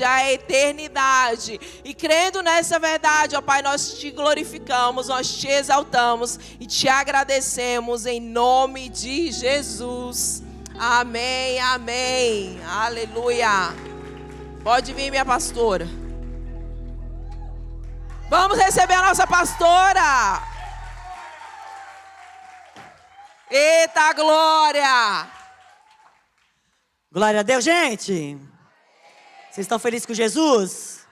a eternidade. E crendo nessa verdade, ó Pai, nós te glorificamos, nós te exaltamos e te agradecemos em nome de Jesus. Amém, amém. Aleluia. Pode vir, minha pastora. Vamos receber a nossa pastora. Eita glória. Glória a Deus, gente. Vocês estão felizes com Jesus?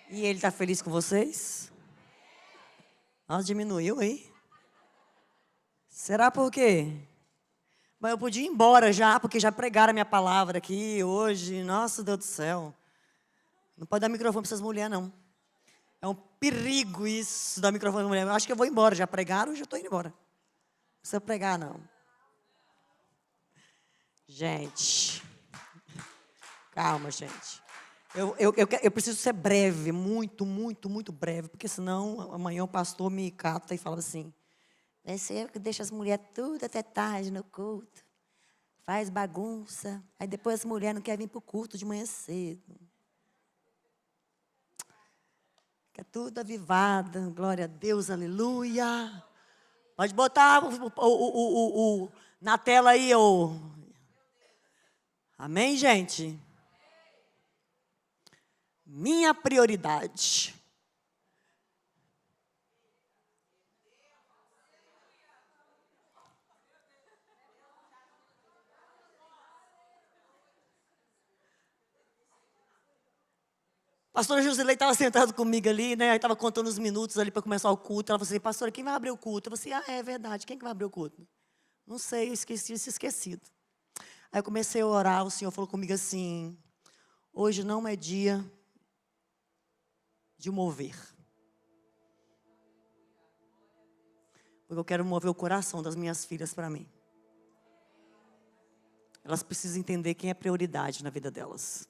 E Ele está feliz com vocês? Nossa, diminuiu aí. Será por quê? Mas eu podia ir embora já, porque já pregaram a minha palavra aqui hoje. Nossa, Deus do céu. Não pode dar microfone para essas mulheres, não. É um perigo isso, dar microfone para mulher. Eu acho que eu vou embora. Já pregaram, já estou indo embora. Não precisa pregar, não. Gente. Calma, gente. Eu preciso ser breve, muito breve, porque senão amanhã o pastor me cata e fala assim: você deixa as mulheres tudo até tarde no culto, faz bagunça, aí depois as mulheres não querem vir para o culto de manhã cedo. Fica tudo avivada, glória a Deus, aleluia. Pode botar na tela aí, amém, gente? Minha prioridade. Pastora Josilei estava sentado comigo ali, né? Aí estava contando os minutos ali para começar o culto. Ela falou assim: pastora, quem vai abrir o culto? Eu falei assim: é verdade, quem que vai abrir o culto? Não sei, eu esquecido. Aí eu comecei a orar, o Senhor falou comigo assim: hoje não é dia de mover. Porque eu quero mover o coração das minhas filhas para mim. Elas precisam entender quem é prioridade na vida delas.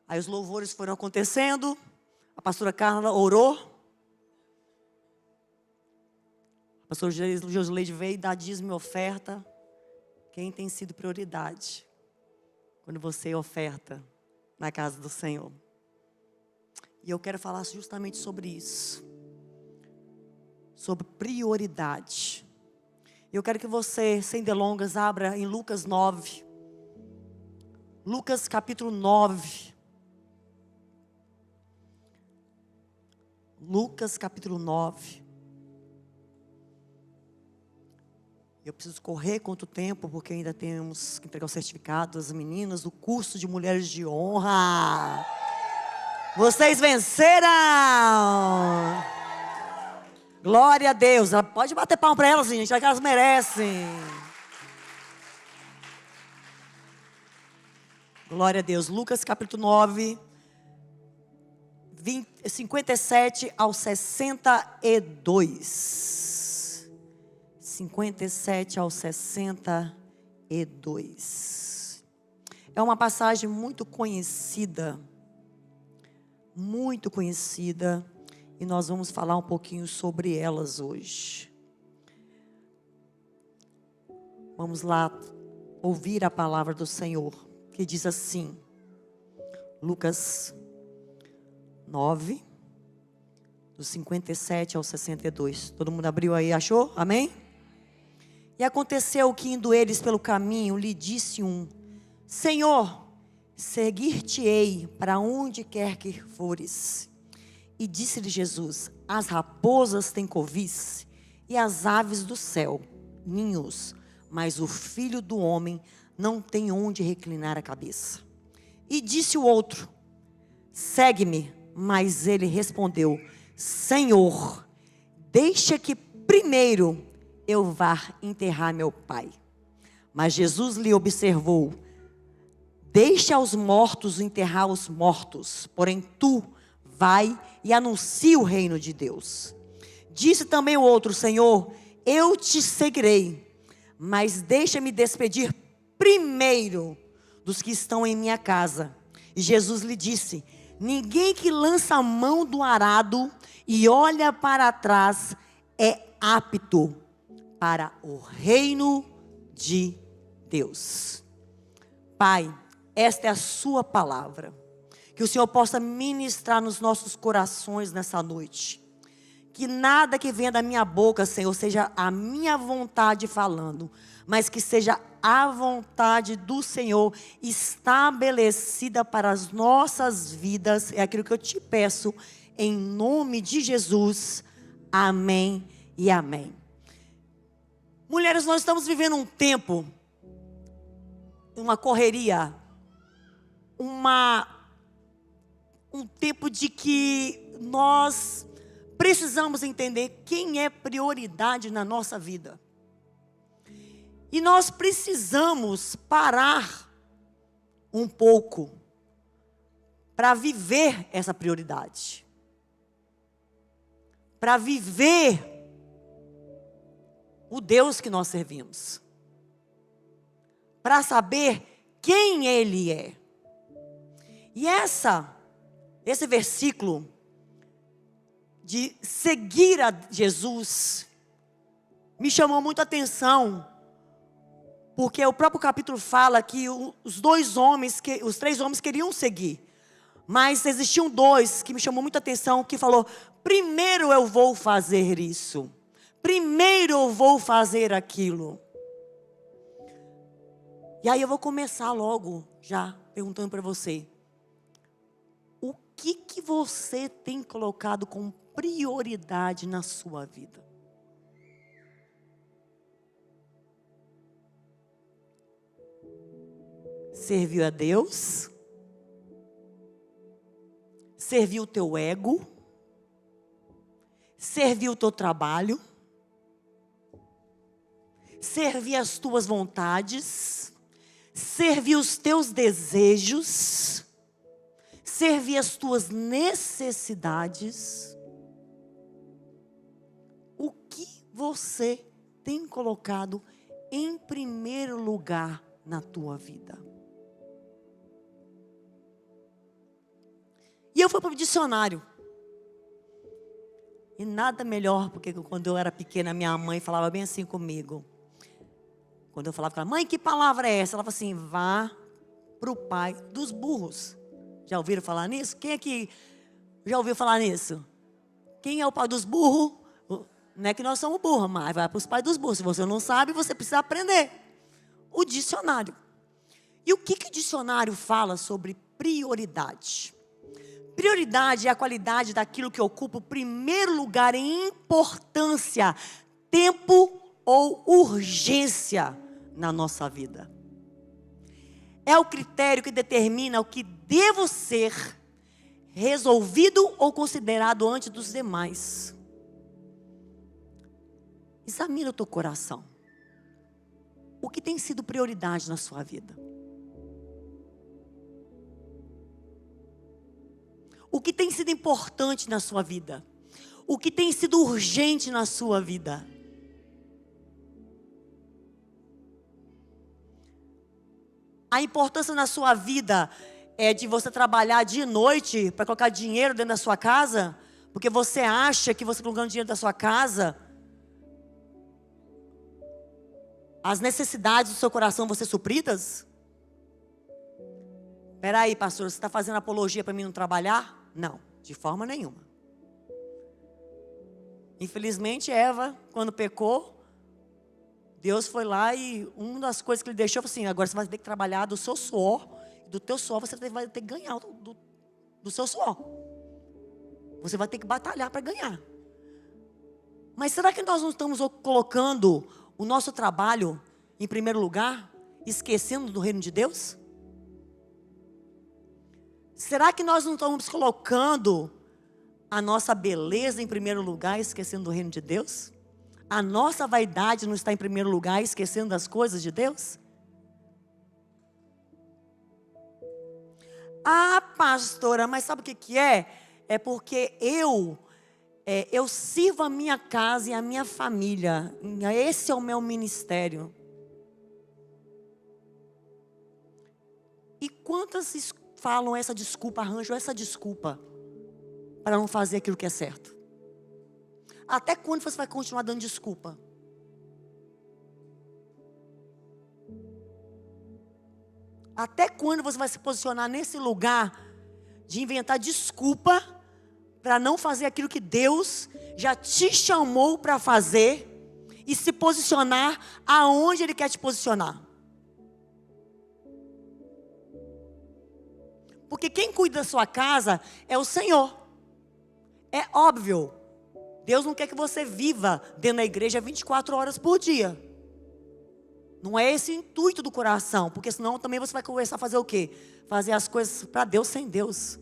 Aí os louvores foram acontecendo. A pastora Carla orou. A pastora Josileide veio dar dízimo e oferta. Quem tem sido prioridade quando você oferta na casa do Senhor? E eu quero falar justamente sobre isso. Sobre prioridade. Eu quero que você, sem delongas, abra em Lucas 9. Lucas capítulo 9. Lucas capítulo 9. Eu preciso correr contra o tempo, porque ainda temos que entregar o certificado das meninas do curso de Mulheres de Honra. Vocês venceram! Glória a Deus. Pode bater palma para elas, gente, é que elas merecem. Glória a Deus. Lucas capítulo 9, 57 ao 62. 57 ao 62. É uma passagem muito conhecida. Muito conhecida. E nós vamos falar um pouquinho sobre elas hoje. Vamos lá ouvir a palavra do Senhor, que diz assim. Lucas 9, do 57 ao 62. Todo mundo abriu aí, achou? Amém? E aconteceu que indo eles pelo caminho, lhe disse um: Senhor, seguir-te-ei para onde quer que fores. E disse-lhe Jesus: as raposas têm covis, e as aves do céu ninhos, mas o Filho do Homem não tem onde reclinar a cabeça. E disse o outro: segue-me. Mas ele respondeu: Senhor, deixa que primeiro eu vá enterrar meu pai. Mas Jesus lhe observou: deixa os mortos enterrar os mortos, porém tu vai e anuncia o reino de Deus. Disse também o outro: Senhor, eu te seguirei, mas deixa-me despedir primeiro dos que estão em minha casa. E Jesus lhe disse: ninguém que lança a mão do arado e olha para trás é apto para o reino de Deus. Pai, esta é a sua palavra. Que o Senhor possa ministrar nos nossos corações nessa noite. Que nada que venha da minha boca, Senhor, seja a minha vontade falando, mas que seja a vontade do Senhor estabelecida para as nossas vidas. É aquilo que eu te peço, em nome de Jesus. Amém e amém. Mulheres, nós estamos vivendo um tempo, uma correria, um tempo de que nós precisamos entender quem é prioridade na nossa vida. E nós precisamos parar um pouco para viver essa prioridade. Para viver o Deus que nós servimos. Para saber quem Ele é. E esse versículo de seguir a Jesus me chamou muito a atenção, porque o próprio capítulo fala que os três homens queriam seguir, mas existiam dois que me chamou muita atenção, que falou: primeiro eu vou fazer isso, primeiro eu vou fazer aquilo. E aí eu vou começar logo já perguntando para você: o que você tem colocado como prioridade na sua vida? Serviu a Deus? Serviu o teu ego? Serviu o teu trabalho? Serviu as tuas vontades? Serviu os teus desejos? Servir as tuas necessidades? O que você tem colocado em primeiro lugar na tua vida? E eu fui para o dicionário. E nada melhor, porque quando eu era pequena, minha mãe falava bem assim comigo. Quando eu falava com ela: mãe, que palavra é essa? Ela falava assim: vá para o pai dos burros. Já ouviram falar nisso? Quem aqui já ouviu falar nisso? Quem é o pai dos burros? Não é que nós somos burros, mas vai para os pais dos burros. Se você não sabe, você precisa aprender. O dicionário. E o que o dicionário fala sobre prioridade? Prioridade é a qualidade daquilo que ocupa o primeiro lugar em importância, tempo ou urgência na nossa vida. É o critério que determina o que devo ser resolvido ou considerado antes dos demais. Examina o teu coração. O que tem sido prioridade na sua vida? O que tem sido importante na sua vida? O que tem sido urgente na sua vida? A importância na sua vida é de você trabalhar de noite para colocar dinheiro dentro da sua casa, porque você acha que você colocando dinheiro da sua casa, as necessidades do seu coração vão ser supridas? Espera aí, pastor, você está fazendo apologia para mim não trabalhar? Não, de forma nenhuma. Infelizmente, Eva, quando pecou, Deus foi lá e uma das coisas que ele deixou foi assim: agora você vai ter que trabalhar do seu suor, do teu suor você vai ter que ganhar do seu suor. Você vai ter que batalhar para ganhar. Mas será que nós não estamos colocando o nosso trabalho em primeiro lugar, esquecendo do reino de Deus? Será que nós não estamos colocando a nossa beleza em primeiro lugar, esquecendo do reino de Deus? A nossa vaidade não está em primeiro lugar, esquecendo das coisas de Deus? Ah, pastora, mas sabe o que é? É porque eu sirvo a minha casa e a minha família. Esse é o meu ministério. E quantas falam essa desculpa, arranjam essa desculpa para não fazer aquilo que é certo? Até quando você vai continuar dando desculpa? Até quando você vai se posicionar nesse lugar de inventar desculpa para não fazer aquilo que Deus já te chamou para fazer e se posicionar aonde Ele quer te posicionar? Porque quem cuida da sua casa é o Senhor. É óbvio. Deus não quer que você viva dentro da igreja 24 horas por dia. Não é esse o intuito do coração. Porque senão também você vai começar a fazer o quê? Fazer as coisas para Deus sem Deus.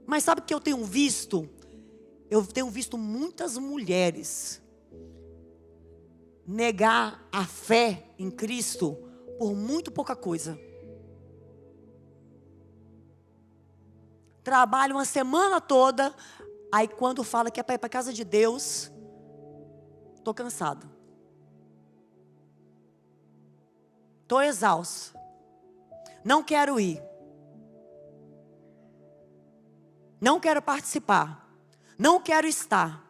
Mas sabe o que eu tenho visto? Eu tenho visto muitas mulheres negar a fé em Cristo por muito pouca coisa. Trabalha uma semana toda, aí quando fala que é para ir para a casa de Deus, estou cansado. Estou exausto. Não quero ir. Não quero participar. Não quero estar.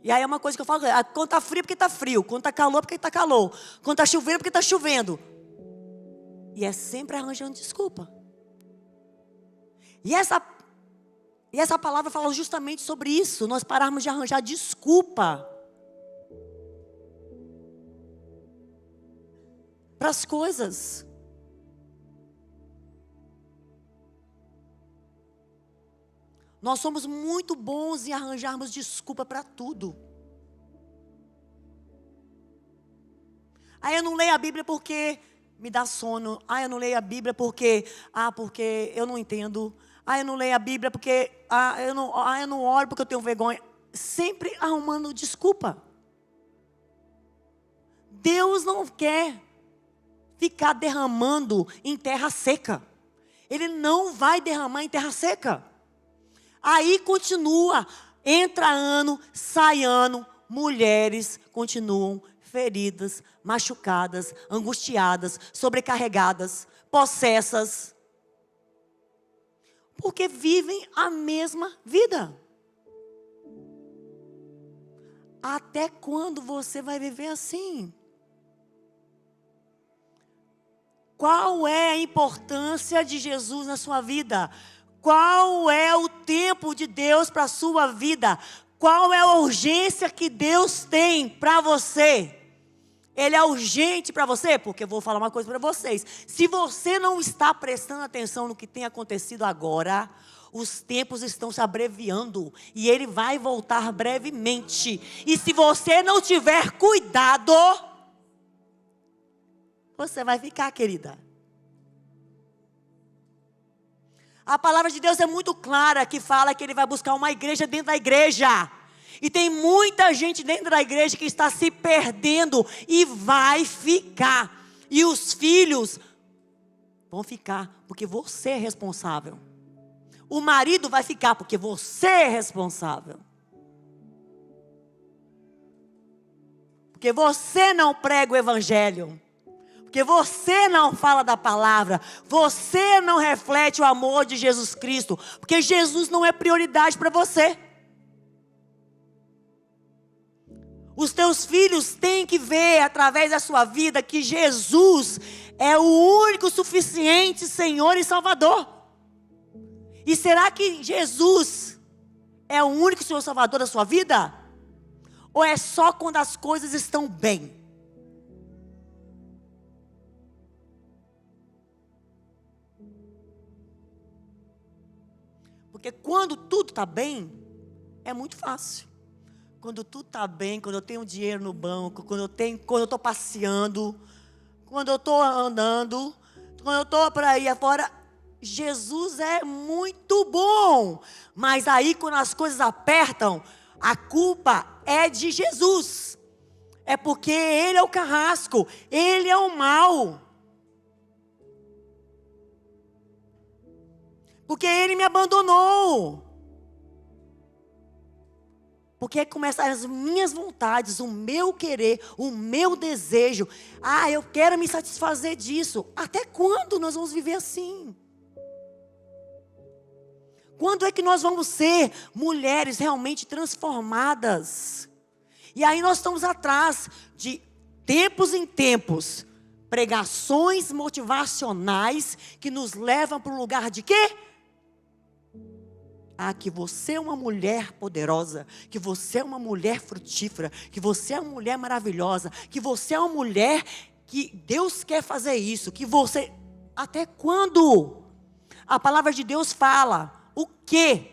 E aí é uma coisa que eu falo, quando está frio porque está frio, quando está calor porque está calor, quando está chovendo porque está chovendo. E é sempre arranjando desculpa. E essa palavra fala justamente sobre isso. Nós pararmos de arranjar desculpa para as coisas. Nós somos muito bons em arranjarmos desculpa para tudo. Aí eu não leio a Bíblia porque me dá sono. Eu não leio a Bíblia porque eu não entendo. Eu não leio a Bíblia porque eu não oro porque eu tenho vergonha. Sempre arrumando desculpa. Deus não quer ficar derramando em terra seca. Ele não vai derramar em terra seca. Aí continua, entra ano, sai ano, mulheres continuam feridas, machucadas, angustiadas, sobrecarregadas, possessas. Porque vivem a mesma vida. Até quando você vai viver assim? Qual é a importância de Jesus na sua vida? Qual é o tempo de Deus para a sua vida? Qual é a urgência que Deus tem para você? Ele é urgente para você? Porque eu vou falar uma coisa para vocês. Se você não está prestando atenção no que tem acontecido agora, os tempos estão se abreviando e Ele vai voltar brevemente. E se você não tiver cuidado, você vai ficar, querida. A palavra de Deus é muito clara, que fala que Ele vai buscar uma igreja dentro da igreja. E tem muita gente dentro da igreja que está se perdendo e vai ficar. E os filhos vão ficar porque você é responsável. O marido vai ficar porque você é responsável. Porque você não prega o evangelho. Porque você não fala da palavra, você não reflete o amor de Jesus Cristo, porque Jesus não é prioridade para você. Os teus filhos têm que ver através da sua vida que Jesus é o único suficiente Senhor e Salvador. E será que Jesus é o único Senhor e Salvador da sua vida? Ou é só quando as coisas estão bem? Porque quando tudo está bem, é muito fácil. Quando tudo está bem, quando eu tenho dinheiro no banco, quando eu estou passeando, quando eu estou andando, quando eu estou por aí afora, Jesus é muito bom. Mas aí quando as coisas apertam, a culpa é de Jesus. É porque Ele é o carrasco, Ele é o mal. Porque Ele me abandonou. Porque começam as minhas vontades, o meu querer, o meu desejo. Eu quero me satisfazer disso. Até quando nós vamos viver assim? Quando é que nós vamos ser mulheres realmente transformadas? E aí nós estamos atrás de tempos em tempos, pregações motivacionais que nos levam para um lugar de quê? Que você é uma mulher poderosa, que você é uma mulher frutífera, que você é uma mulher maravilhosa, que você é uma mulher que Deus quer fazer isso, que você... Até quando? A palavra de Deus fala o quê?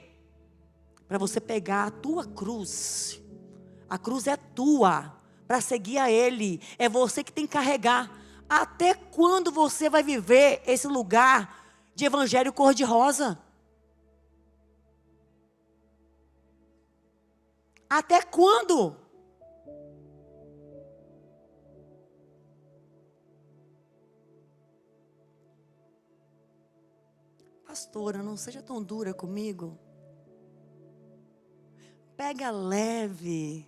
Para você pegar a tua cruz. A cruz é tua, para seguir a Ele. É você que tem que carregar. Até quando você vai viver esse lugar de evangelho cor-de-rosa? Até quando? Pastora, não seja tão dura comigo. Pega leve.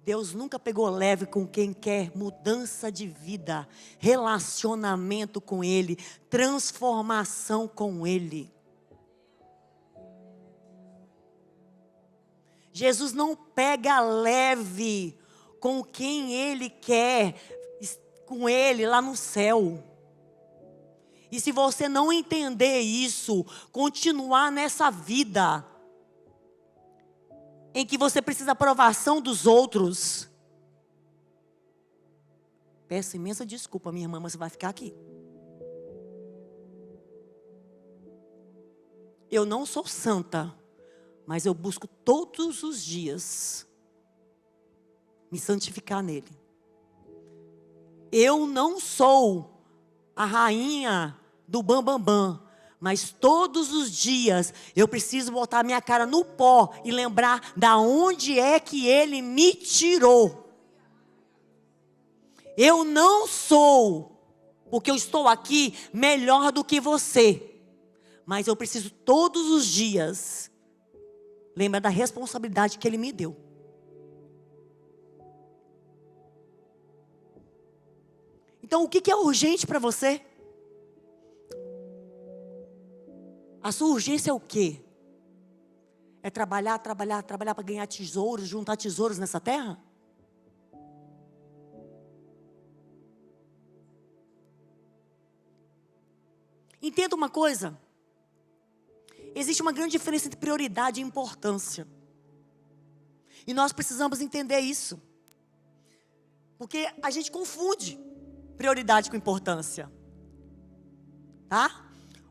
Deus nunca pegou leve com quem quer mudança de vida, relacionamento com Ele, transformação com Ele. Jesus não pega leve com quem Ele quer, com Ele lá no céu. E se você não entender isso, continuar nessa vida em que você precisa da aprovação dos outros, peço imensa desculpa, minha irmã, mas você vai ficar aqui. Eu não sou santa, mas eu busco todos os dias me santificar nele. Eu não sou a rainha do bambambam, mas todos os dias eu preciso botar minha cara no pó e lembrar da onde é que Ele me tirou. Eu não sou, porque eu estou aqui, melhor do que você, mas eu preciso todos os dias lembrar da responsabilidade que Ele me deu. Então, o que é urgente para você? A sua urgência é o quê? É trabalhar para ganhar tesouros, juntar tesouros nessa terra? Entenda uma coisa. Existe uma grande diferença entre prioridade e importância. E nós precisamos entender isso. Porque a gente confunde prioridade com importância. Tá?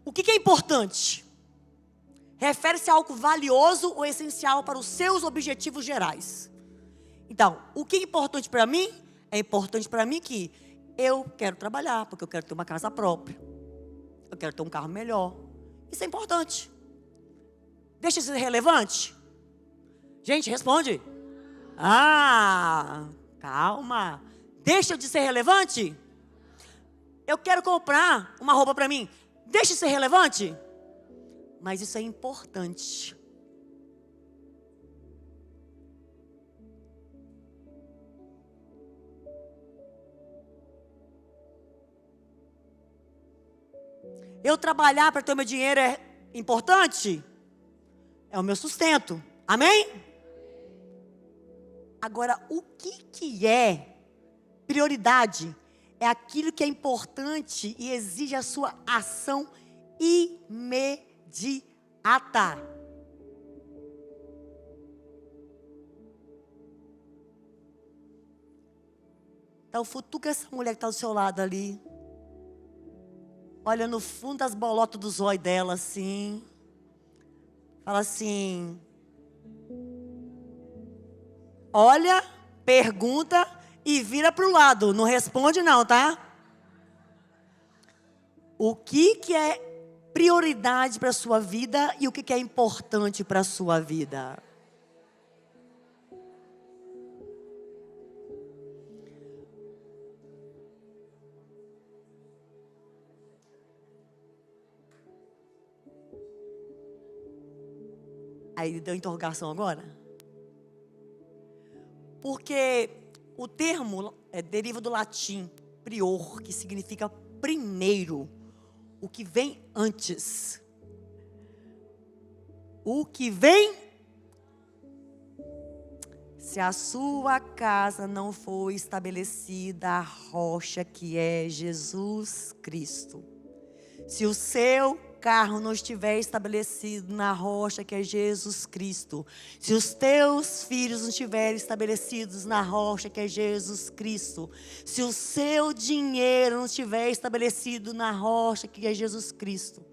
O que é importante? Refere-se a algo valioso ou essencial para os seus objetivos gerais. Então, o que é importante para mim? É importante para mim que eu quero trabalhar, porque eu quero ter uma casa própria. Eu quero ter um carro melhor. Isso é importante. Deixa de ser relevante? Gente, responde. Calma. Deixa de ser relevante? Eu quero comprar uma roupa para mim. Deixa de ser relevante? Mas isso é importante. Eu trabalhar para ter o meu dinheiro é importante? É o meu sustento. Amém? Agora, o que é prioridade? É aquilo que é importante e exige a sua ação imediata. Então, futuca essa mulher que está do seu lado ali. Olha no fundo das bolotas dos olhos dela assim. Fala assim. Olha, pergunta e vira para o lado. Não responde não, tá? O que é prioridade para a sua vida e o que é importante para a sua vida? Aí deu interrogação agora? Porque o termo deriva do latim prior, que significa primeiro, o que vem antes. O que vem Se a sua casa não for estabelecida a rocha que é Jesus Cristo. Se o seu carro não estiver estabelecido na rocha que é Jesus Cristo. Se os teus filhos não estiverem estabelecidos na rocha que é Jesus Cristo. Se o seu dinheiro não estiver estabelecido na rocha que é Jesus Cristo.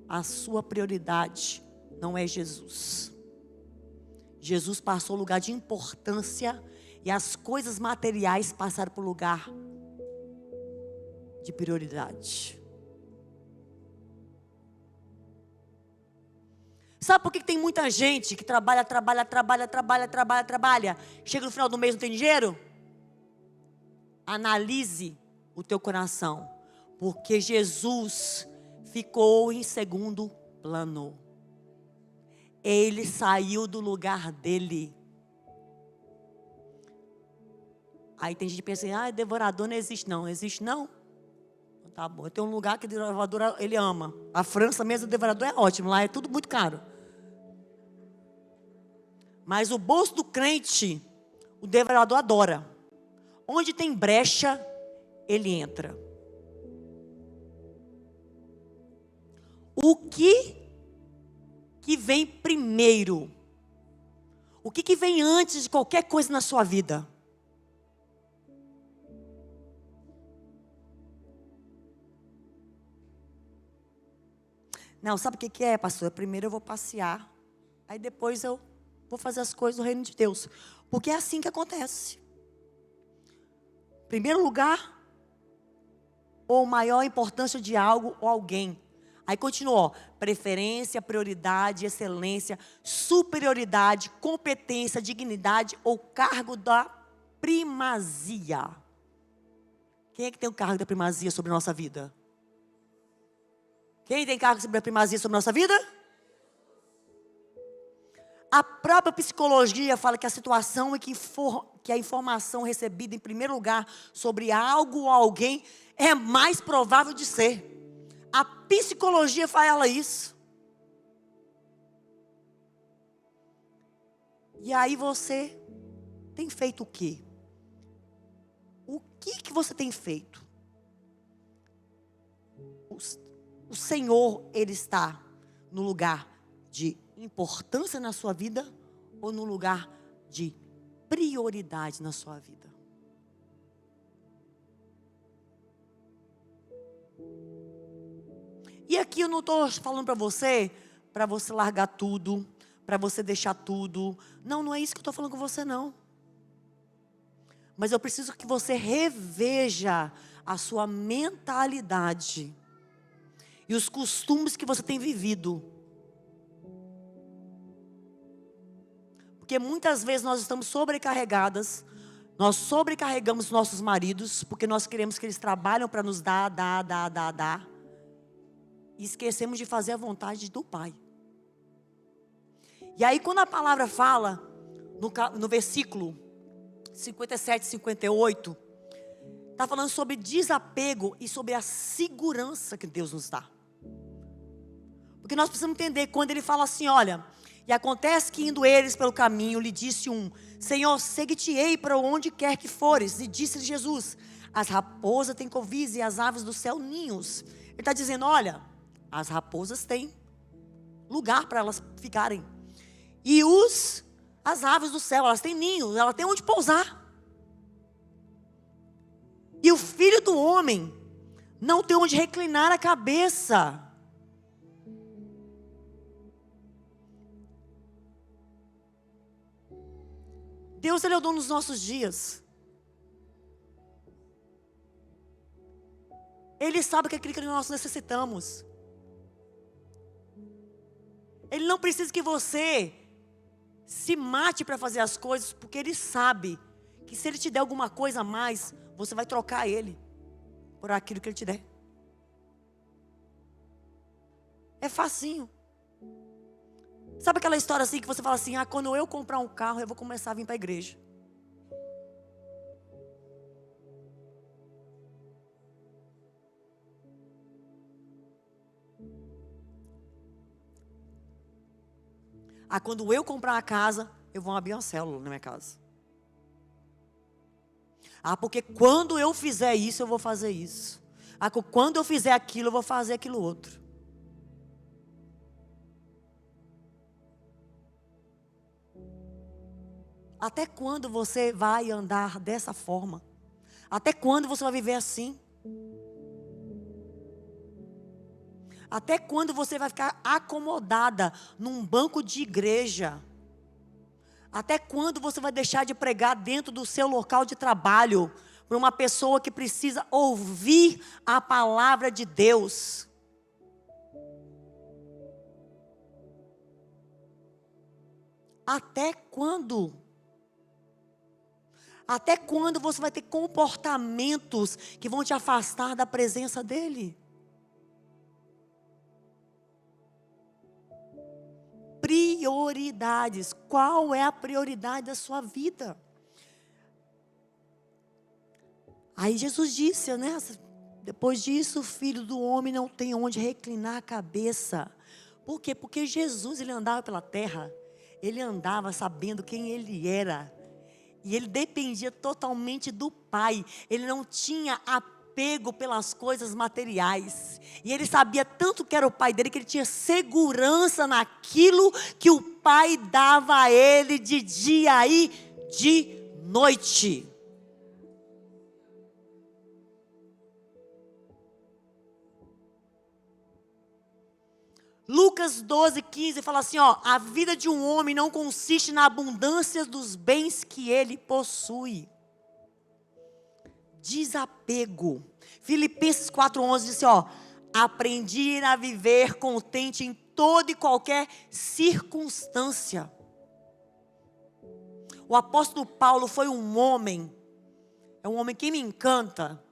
A sua prioridade não é Jesus. Jesus passou o lugar de importância e as coisas materiais passaram para o lugar de prioridade. Sabe por que tem muita gente que trabalha, chega no final do mês e não tem dinheiro? Analise o teu coração, porque Jesus ficou em segundo plano. Ele saiu do lugar dele. Aí tem gente que pensa assim, devorador não existe não. Existe não? Tá bom, tem um lugar que o devorador ele ama. A França mesmo, o devorador é ótimo, lá é tudo muito caro. Mas o bolso do crente, o devorador adora. Onde tem brecha, ele entra. O que vem primeiro? O que vem antes de qualquer coisa na sua vida? Não, sabe o que é, pastor? Primeiro eu vou passear, aí depois eu vou fazer as coisas do reino de Deus. Porque é assim que acontece. Primeiro lugar, ou maior importância de algo ou alguém. Aí continuou, preferência, prioridade, excelência, superioridade, competência, dignidade ou cargo da primazia. Quem é que tem o cargo da primazia sobre a nossa vida? Quem tem cargo sobre a primazia sobre a nossa vida? A própria psicologia fala que a situação é que a informação recebida em primeiro lugar sobre algo ou alguém é mais provável de ser. A psicologia fala isso. E aí você tem feito o quê? O que você tem feito? O Senhor, Ele está no lugar de importância na sua vida ou no lugar de prioridade na sua vida? E aqui eu não estou falando para você largar tudo, para você deixar tudo. Não é isso que eu estou falando com você não. Mas eu preciso que você reveja a sua mentalidade e os costumes que você tem vivido. Porque muitas vezes nós estamos sobrecarregadas, nós sobrecarregamos nossos maridos, porque nós queremos que eles trabalhem para nos dar. E esquecemos de fazer a vontade do Pai. E aí quando a palavra fala, no versículo 57, 58, está falando sobre desapego e sobre a segurança que Deus nos dá. Porque nós precisamos entender quando ele fala assim, olha, e acontece que indo eles pelo caminho, lhe disse um, Senhor, segue-te-ei para onde quer que fores. E disse-lhe Jesus, as raposas têm covis e as aves do céu ninhos. Ele está dizendo, olha, as raposas têm lugar para elas ficarem. E as aves do céu, elas têm ninhos, elas têm onde pousar. E o filho do homem não tem onde reclinar a cabeça. Deus, Ele é o dono dos nossos dias. Ele sabe que é aquilo que nós necessitamos. Ele não precisa que você se mate para fazer as coisas, porque Ele sabe que se Ele te der alguma coisa a mais, você vai trocar Ele por aquilo que Ele te der. É facinho. Sabe aquela história assim que você fala assim, quando eu comprar um carro, eu vou começar a vir para a igreja. quando eu comprar uma casa, eu vou abrir uma célula na minha casa. Porque quando eu fizer isso, eu vou fazer isso. Quando eu fizer aquilo, eu vou fazer aquilo outro. Até quando você vai andar dessa forma? Até quando você vai viver assim? Até quando você vai ficar acomodada num banco de igreja? Até quando você vai deixar de pregar dentro do seu local de trabalho para uma pessoa que precisa ouvir a palavra de Deus? Até quando? Até quando você vai ter comportamentos que vão te afastar da presença dEle? Prioridades. Qual é a prioridade da sua vida? Aí Jesus disse, né? Depois disso, o Filho do Homem não tem onde reclinar a cabeça. Por quê? Porque Jesus, ele andava pela terra. Ele andava sabendo quem ele era. E ele dependia totalmente do Pai. Ele não tinha apego pelas coisas materiais. E ele sabia tanto que era o Pai dele, que ele tinha segurança naquilo que o Pai dava a ele de dia e de noite. Lucas 12:15 fala assim, a vida de um homem não consiste na abundância dos bens que ele possui. Desapego. Filipenses 4:11 diz assim, aprendi a viver contente em toda e qualquer circunstância. O apóstolo Paulo foi um homem que me encanta,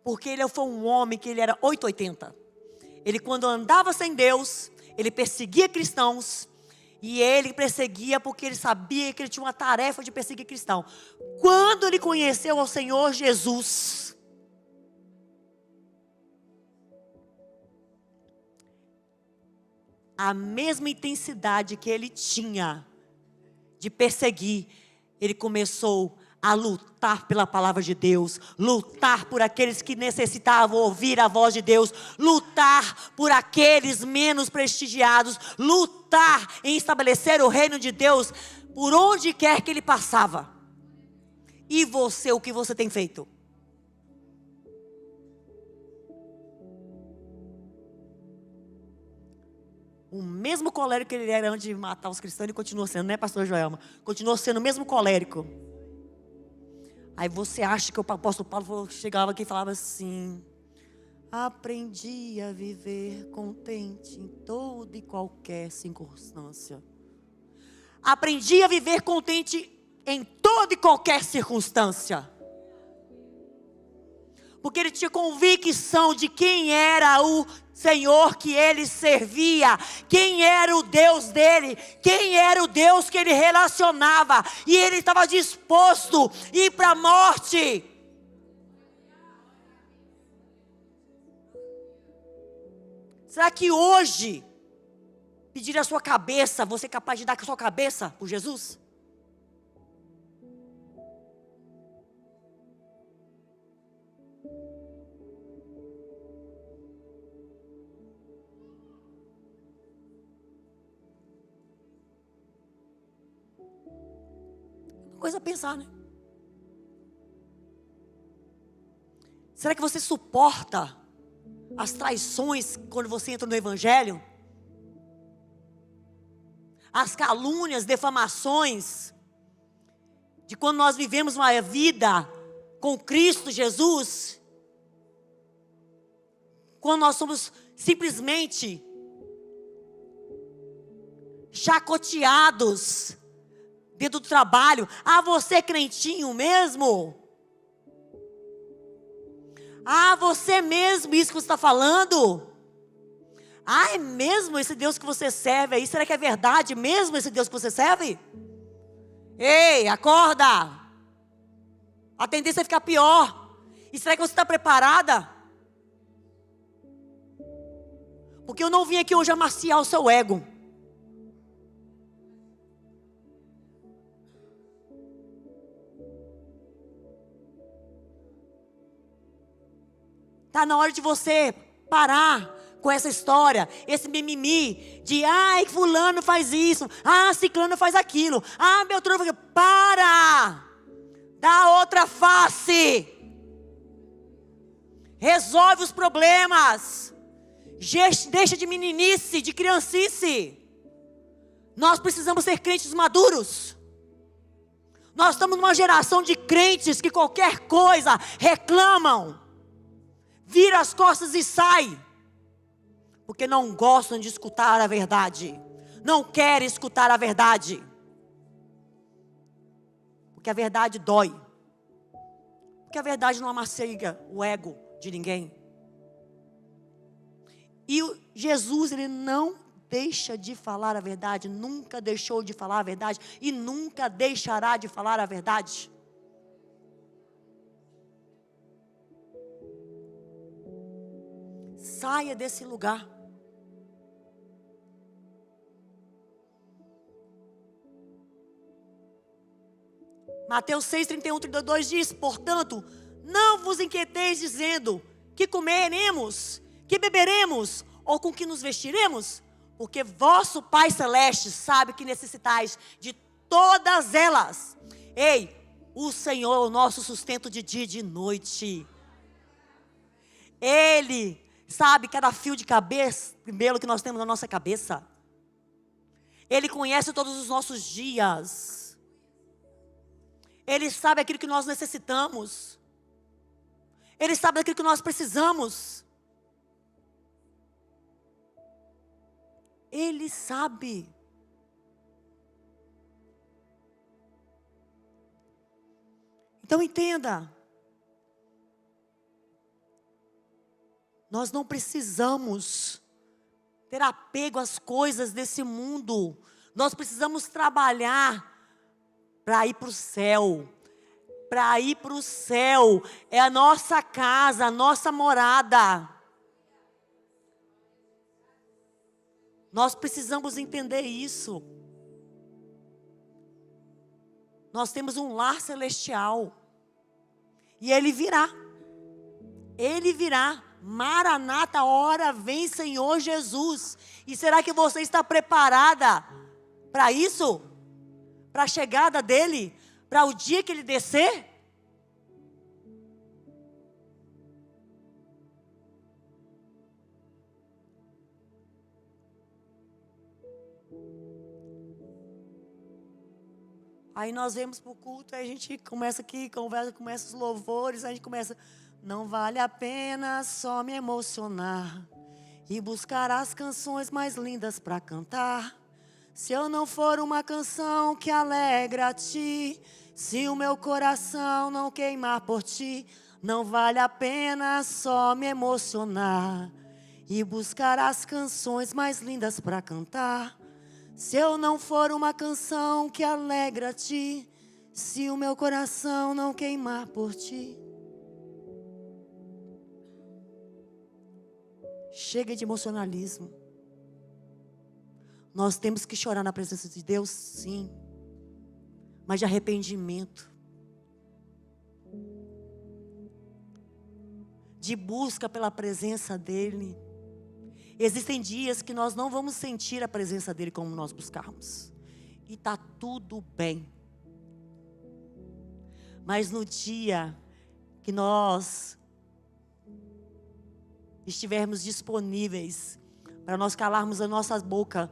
porque ele foi um homem que ele era 880. Ele, quando andava sem Deus, ele perseguia cristãos. E ele perseguia porque ele sabia que ele tinha uma tarefa de perseguir cristão. Quando ele conheceu ao Senhor Jesus, a mesma intensidade que ele tinha de perseguir, ele começou a lutar pela palavra de Deus, lutar por aqueles que necessitavam ouvir a voz de Deus, lutar por aqueles menos prestigiados, lutar em estabelecer o reino de Deus por onde quer que ele passava. E você, o que você tem feito? O mesmo colérico que ele era antes de matar os cristãos, ele continua sendo, né, pastor Joelma? Continua sendo o mesmo colérico. Aí você acha que o apóstolo Paulo chegava aqui e falava assim: aprendi a viver contente em toda e qualquer circunstância. Aprendi a viver contente em toda e qualquer circunstância. Porque ele tinha convicção de quem era o Senhor que ele servia, quem era o Deus dele, quem era o Deus que ele relacionava, e ele estava disposto a ir para a morte. Será que hoje, pedir a sua cabeça, você é capaz de dar a sua cabeça por Jesus? Coisa a pensar, né? Será que você suporta as traições quando você entra no Evangelho? As calúnias, defamações, de quando nós vivemos uma vida com Cristo Jesus? Quando nós somos simplesmente chacoteados dentro do trabalho. Você é crentinho mesmo? Você mesmo, isso que você está falando? É mesmo esse Deus que você serve aí? Será que é verdade mesmo esse Deus que você serve? Ei, acorda! A tendência é ficar pior. E será que você está preparada? Porque eu não vim aqui hoje amaciar o seu ego. Está na hora de você parar com essa história, esse mimimi de, ai, fulano faz isso, ciclano faz aquilo, Beltrano faz aquilo. Para! Dá outra face. Resolve os problemas. Deixa de meninice, de criancice. Nós precisamos ser crentes maduros. Nós estamos numa geração de crentes que qualquer coisa reclamam, vira as costas e sai, porque não gostam de escutar a verdade, não querem escutar a verdade, porque a verdade dói, porque a verdade não amacia o ego de ninguém. E Jesus, ele não deixa de falar a verdade, nunca deixou de falar a verdade e nunca deixará de falar a verdade. Saia desse lugar. Mateus 6, 31, 32 diz: portanto, não vos inquieteis dizendo que comeremos, que beberemos ou com que nos vestiremos, porque vosso Pai Celeste sabe que necessitais de todas elas. Ei, o Senhor é o nosso sustento de dia e de noite. Ele sabe cada fio de cabelo que nós temos na nossa cabeça. Ele conhece todos os nossos dias. Ele sabe aquilo que nós necessitamos. Ele sabe aquilo que nós precisamos. Ele sabe. Então entenda. Nós não precisamos ter apego às coisas desse mundo. Nós precisamos trabalhar para ir para o céu. Para ir para o céu. É a nossa casa, a nossa morada. Nós precisamos entender isso. Nós temos um lar celestial. E Ele virá. Ele virá. Maranata, hora vem, Senhor Jesus. E será que você está preparada para isso? Para a chegada dEle? Para o dia que Ele descer? Aí nós vemos para o culto, aí a gente começa aqui, começa os louvores, aí a gente começa, não vale a pena só me emocionar e buscar as canções mais lindas para cantar. Se eu não for uma canção que alegra a ti, se o meu coração não queimar por ti, não vale a pena só me emocionar e buscar as canções mais lindas para cantar. Se eu não for uma canção que alegra a ti, se o meu coração não queimar por ti. Chega de emocionalismo. Nós temos que chorar na presença de Deus, sim. Mas de arrependimento. De busca pela presença dEle. Existem dias que nós não vamos sentir a presença dEle como nós buscarmos. E está tudo bem. Mas no dia que nós estivermos disponíveis para nós calarmos a nossa boca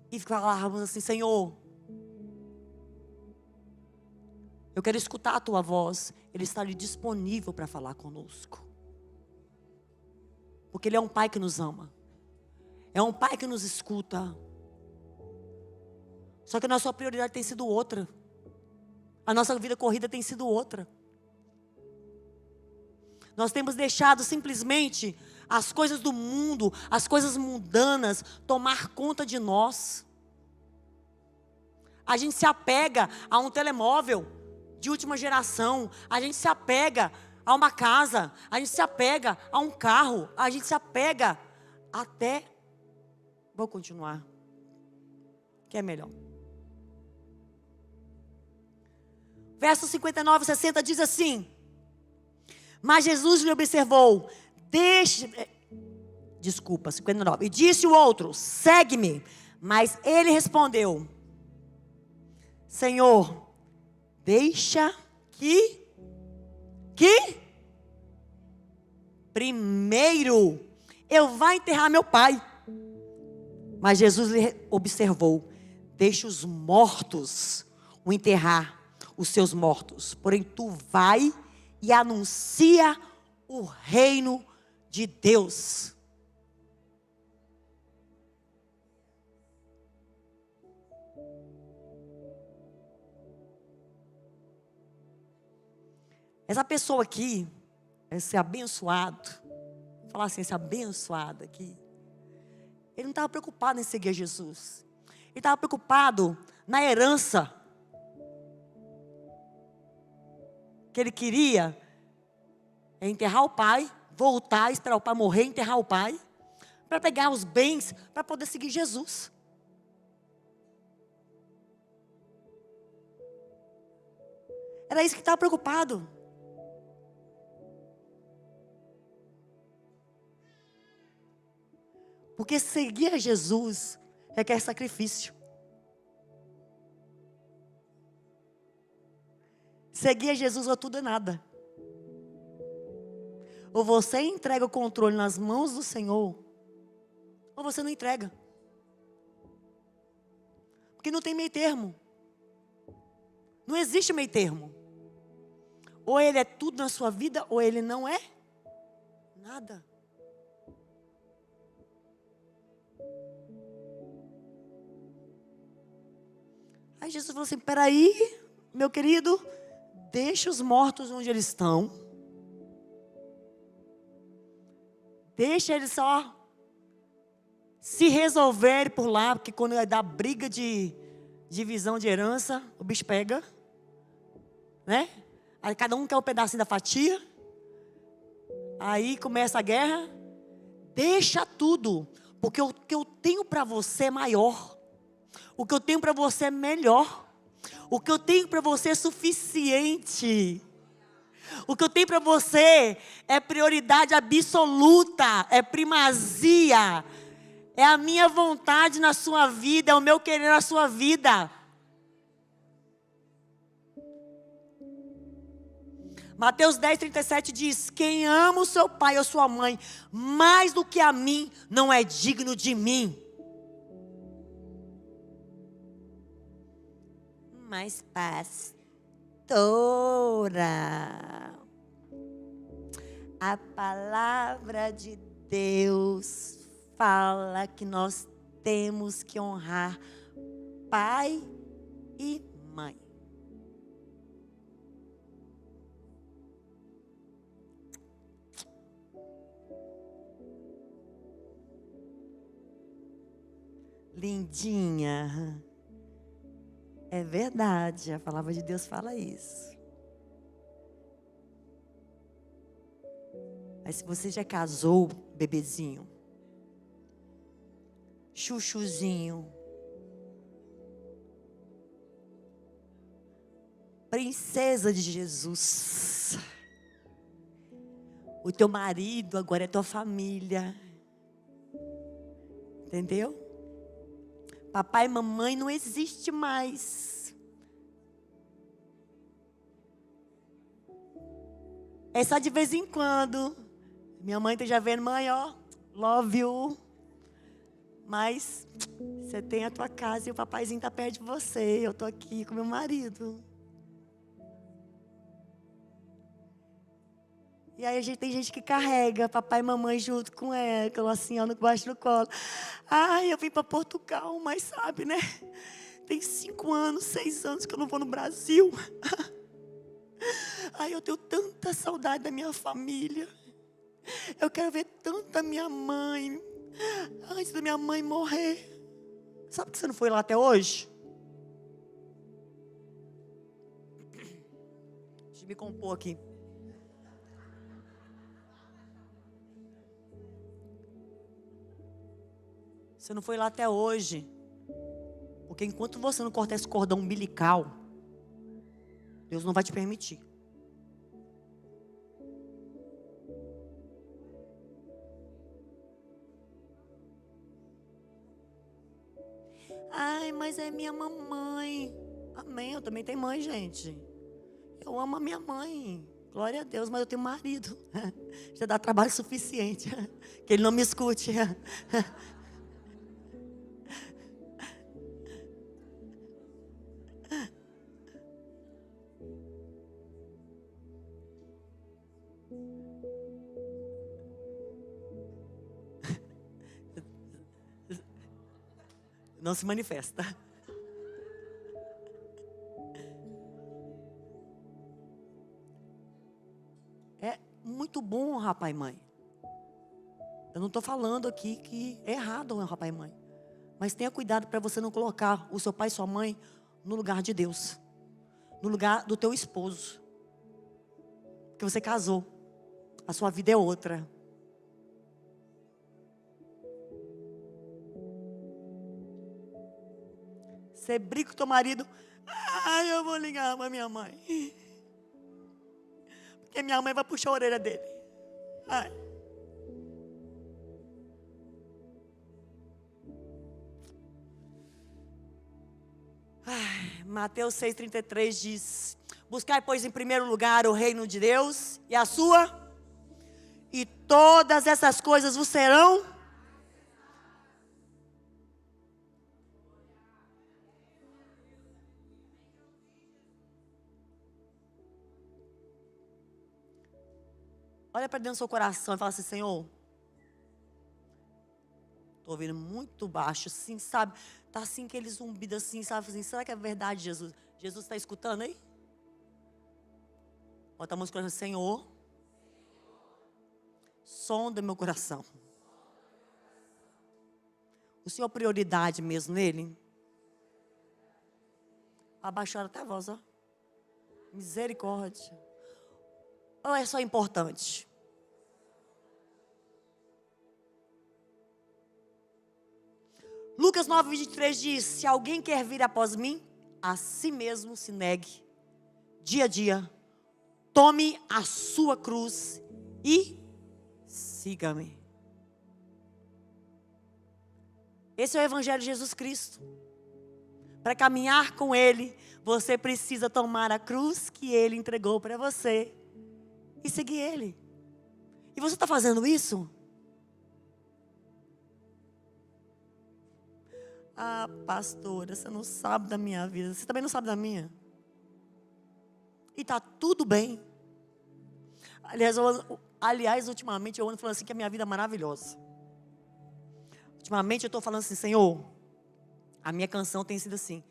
e falarmos assim: Senhor, eu quero escutar a Tua voz. Ele está ali disponível para falar conosco. Porque Ele é um Pai que nos ama. É um Pai que nos escuta. Só que a nossa prioridade tem sido outra. A nossa vida corrida tem sido outra. Nós temos deixado simplesmente as coisas do mundo, as coisas mundanas, tomar conta de nós. A gente se apega a um telemóvel de última geração. A gente se apega a uma casa, a gente se apega a um carro, a gente se apega até... Vou continuar, que é melhor. Verso 59, 60 diz assim: Mas Jesus lhe observou. 59. E disse o outro: segue-me. Mas ele respondeu: Senhor, deixa que primeiro eu vá enterrar meu pai. Mas Jesus lhe observou: deixa os mortos o enterrar os seus mortos. Porém tu vai e anuncia o reino de Deus. Essa pessoa aqui, esse abençoado, vou falar assim, esse abençoado aqui, ele não estava preocupado em seguir Jesus. Ele estava preocupado na herança que ele queria enterrar o pai, voltar, esperar o pai morrer, enterrar o pai, para pegar os bens, para poder seguir Jesus. Era isso que estava preocupado. Porque seguir a Jesus requer sacrifício. Seguir a Jesus ou tudo é nada. Ou você entrega o controle nas mãos do Senhor, ou você não entrega. Porque não tem meio termo. Não existe meio termo. Ou ele é tudo na sua vida, ou ele não é nada. Aí Jesus falou assim: peraí, meu querido, deixa os mortos onde eles estão. Deixa eles só se resolverem por lá, porque quando dá briga de divisão de herança, o bicho pega, né? Aí cada um quer um pedacinho da fatia. Aí começa a guerra. Deixa tudo, porque o que eu tenho para você é maior. O que eu tenho para você é melhor. O que eu tenho para você é suficiente. O que eu tenho para você é prioridade absoluta, é primazia. É a minha vontade na sua vida, é o meu querer na sua vida. Mateus 10:37 diz: quem ama o seu pai ou sua mãe mais do que a mim, não é digno de mim. Mas pastora, a palavra de Deus fala que nós temos que honrar pai e mãe. Lindinha. É verdade, a palavra de Deus fala isso. Mas se você já casou, bebezinho, chuchuzinho, princesa de Jesus, o teu marido agora é tua família. Entendeu? Papai e mamãe não existe mais. É só de vez em quando. Minha mãe esteja vendo: mãe, ó, love you. Mas você tem a tua casa e o papaizinho está perto de você. Eu estou aqui com meu marido. E aí tem gente que carrega papai e mamãe junto com ela, assim, ó, debaixo do colo. Ai, eu vim para Portugal, mas sabe, né? Tem 5 anos, 6 anos que eu não vou no Brasil. Ai, eu tenho tanta saudade da minha família. Eu quero ver tanto a minha mãe, antes da minha mãe morrer. Sabe que você não foi lá até hoje? Deixa eu me compor aqui. Você não foi lá até hoje. Porque enquanto você não cortar esse cordão umbilical, Deus não vai te permitir. Ai, mas é minha mamãe. Amém, eu também tenho mãe, gente. Eu amo a minha mãe. Glória a Deus, mas eu tenho marido. Já dá trabalho suficiente. Que ele não me escute. Não se manifesta. É muito bom honrar pai e mãe. Eu não estou falando aqui que é errado honrar pai e mãe. Mas tenha cuidado para você não colocar o seu pai e sua mãe no lugar de Deus. No lugar do teu esposo. Porque você casou. A sua vida é outra. Você briga com teu marido. Ai, eu vou ligar para minha mãe. Porque minha mãe vai puxar a orelha dele. Ai. Mateus 6,33 diz: buscai, pois, em primeiro lugar o reino de Deus e a sua, e todas essas coisas vos serão. Olha para dentro do seu coração e fala assim: Senhor, estou ouvindo muito baixo, assim, sabe? Está assim, aquele zumbido assim, sabe? Assim, será que é verdade, Jesus? Jesus está escutando aí? Bota a música no coração: Senhor, sonda meu coração. O Senhor é prioridade mesmo nele? Abaixaram até a voz, ó. Misericórdia. Ou é só importante? Lucas 9,23 diz: se alguém quer vir após mim, a si mesmo se negue. Dia a dia, tome a sua cruz e siga-me. Esse é o Evangelho de Jesus Cristo. Para caminhar com Ele, você precisa tomar a cruz que Ele entregou para você e seguir Ele. E você está fazendo isso? Ah, pastora, você não sabe da minha vida. Você também não sabe da minha. E está tudo bem. Aliás, ultimamente eu ando falando assim que a minha vida é maravilhosa. Ultimamente eu estou falando assim: Senhor, a minha canção tem sido assim: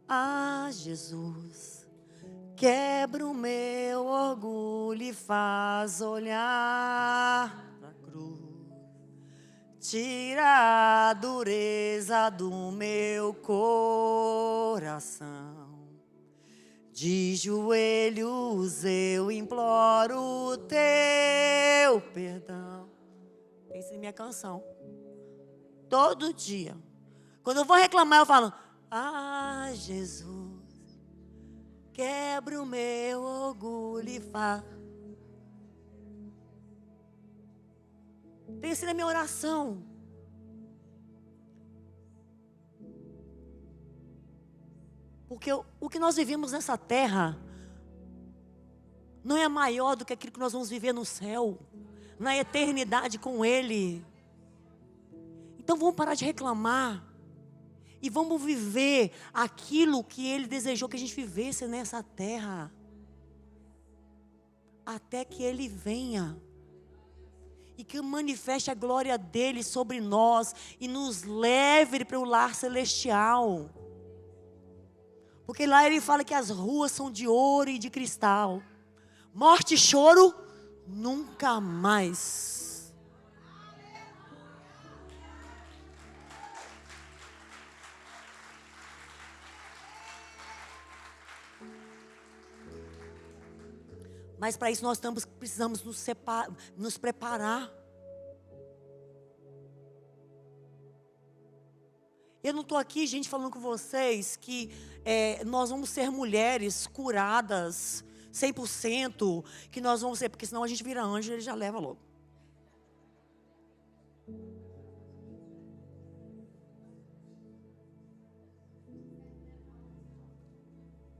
ah, Jesus, quebra o meu orgulho e faz olhar para a cruz. Tira a dureza do meu coração. De joelhos eu imploro o teu perdão. Essa é minha canção. Todo dia. Quando eu vou reclamar, eu falo: ah, Jesus, quebra o meu orgulho e faz. Tem sido a minha oração. Porque o que nós vivemos nessa terra não é maior do que aquilo que nós vamos viver no céu, na eternidade com Ele. Então vamos parar de reclamar e vamos viver aquilo que Ele desejou que a gente vivesse nessa terra, até que Ele venha e que manifeste a glória dEle sobre nós e nos leve para o lar celestial. Porque lá Ele fala que as ruas são de ouro e de cristal. Morte e choro nunca mais. Mas para isso nós precisamos nos preparar. Eu não estou aqui, gente, falando com vocês que nós vamos ser mulheres curadas 100%, que nós vamos ser, porque senão a gente vira anjo e ele já leva logo.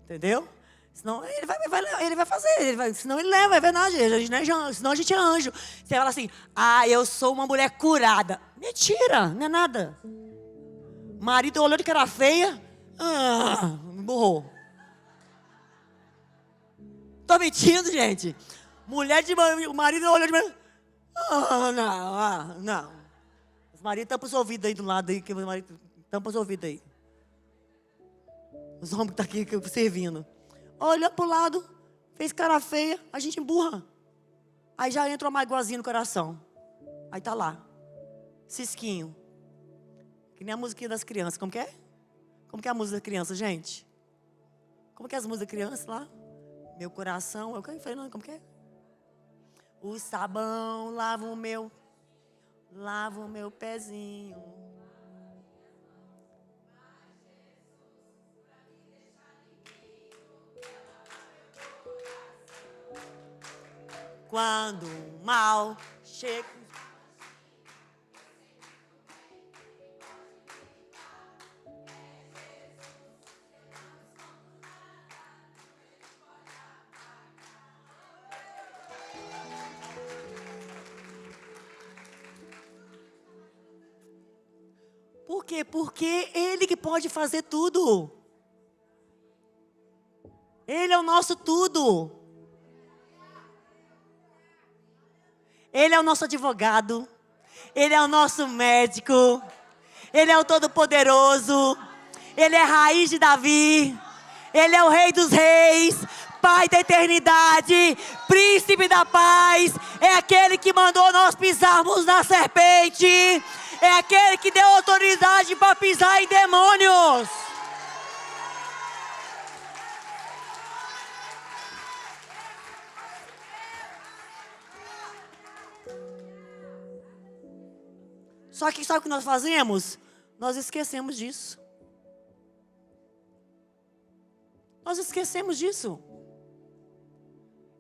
Entendeu? Senão ele vai fazer. Senão ele leva, é verdade. A gente não é anjo, senão a gente é anjo. Você fala assim, eu sou uma mulher curada. Mentira, não é nada. O marido olhou de cara feia, borrou. Tô mentindo, gente. O marido olhou de manhã. Não. Os maridos tampam os ouvidos aí do lado aí, que o marido tampa os ouvidos aí. Os homens que estão aqui servindo. Olhou pro lado, fez cara feia, a gente emburra. Aí já entra uma magoazinha no coração. Aí tá lá, cisquinho. Que nem a musiquinha das crianças, como que é? Como que é a música das crianças, gente? Como que é as músicas das crianças lá? Meu coração, eu falei, não, como que é? O sabão lava o meu pezinho. Quando o mal chega. Por quê? Porque Ele que pode fazer tudo. Ele é o nosso tudo. Ele é o nosso advogado. Ele é o nosso médico. Ele é o Todo-Poderoso. Ele é a raiz de Davi. Ele é o Rei dos Reis. Pai da eternidade. Príncipe da paz. É aquele que mandou nós pisarmos na serpente. É aquele que deu autoridade para pisar em demônios. Só que sabe o que nós fazemos? Nós esquecemos disso. Nós esquecemos disso.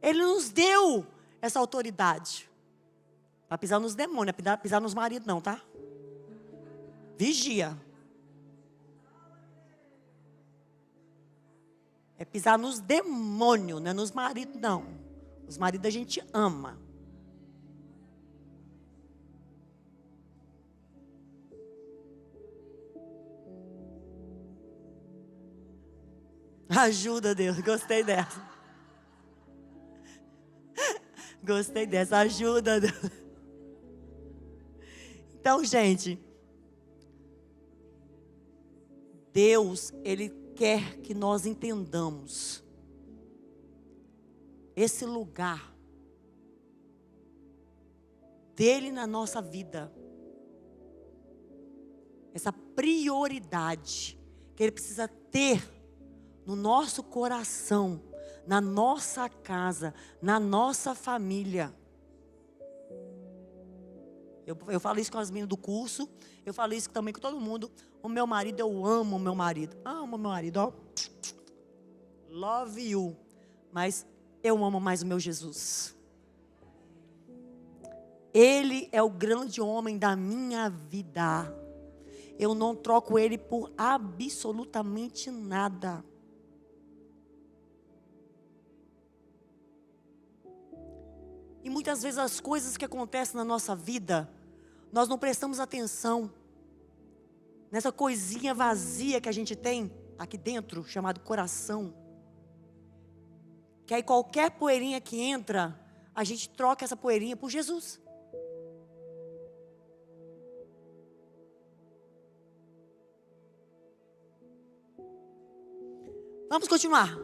Ele nos deu essa autoridade. Para pisar nos demônios, não é pisar nos maridos não, tá? Vigia. É pisar nos demônios, não é nos maridos não. Os maridos a gente ama. Ajuda, Deus, gostei dessa. Gostei dessa, ajuda, Deus. Então, gente, Deus, Ele quer que nós entendamos esse lugar dele na nossa vida, essa prioridade que Ele precisa ter no nosso coração, na nossa casa, na nossa família. Eu falo isso com as meninas do curso, eu falo isso também com todo mundo. O meu marido, eu amo o meu marido. Amo o meu marido, ó. Love you. Mas eu amo mais o meu Jesus. Ele é o grande homem da minha vida. Eu não troco ele por absolutamente nada. E muitas vezes as coisas que acontecem na nossa vida, nós não prestamos atenção nessa coisinha vazia que a gente tem aqui dentro, chamado coração. Que aí qualquer poeirinha que entra, a gente troca essa poeirinha por Jesus. Vamos continuar.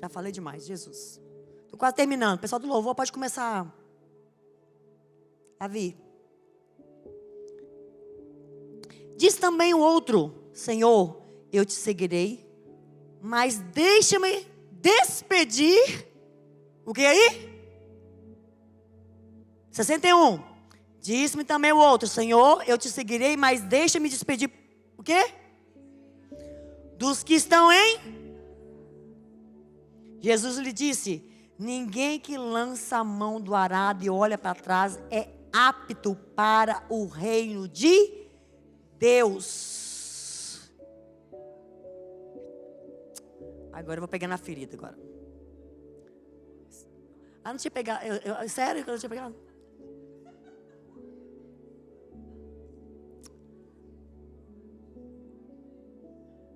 Já falei demais, Jesus. Estou quase terminando. O pessoal do louvor pode começar a vir. Diz também o outro: Senhor, eu te seguirei, mas deixa-me despedir. O que aí? 61. Diz-me também o outro: Senhor, eu te seguirei, mas deixa-me despedir. O quê? Dos que estão em. Jesus lhe disse: ninguém que lança a mão do arado e olha para trás é apto para o reino de Deus. Agora eu vou pegar na ferida agora. Ah, não tinha pegado. Sério que eu não tinha pegado?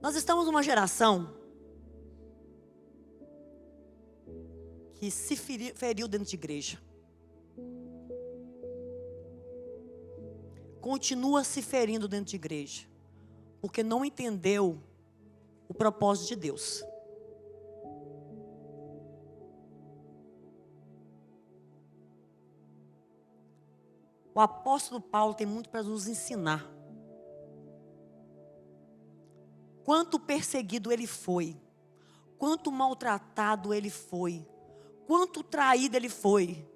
Nós estamos numa geração que se feriu dentro de igreja. Continua se ferindo dentro de igreja. Porque não entendeu o propósito de Deus. O apóstolo Paulo tem muito para nos ensinar. Quanto perseguido ele foi. Quanto maltratado ele foi. Quanto traído ele foi.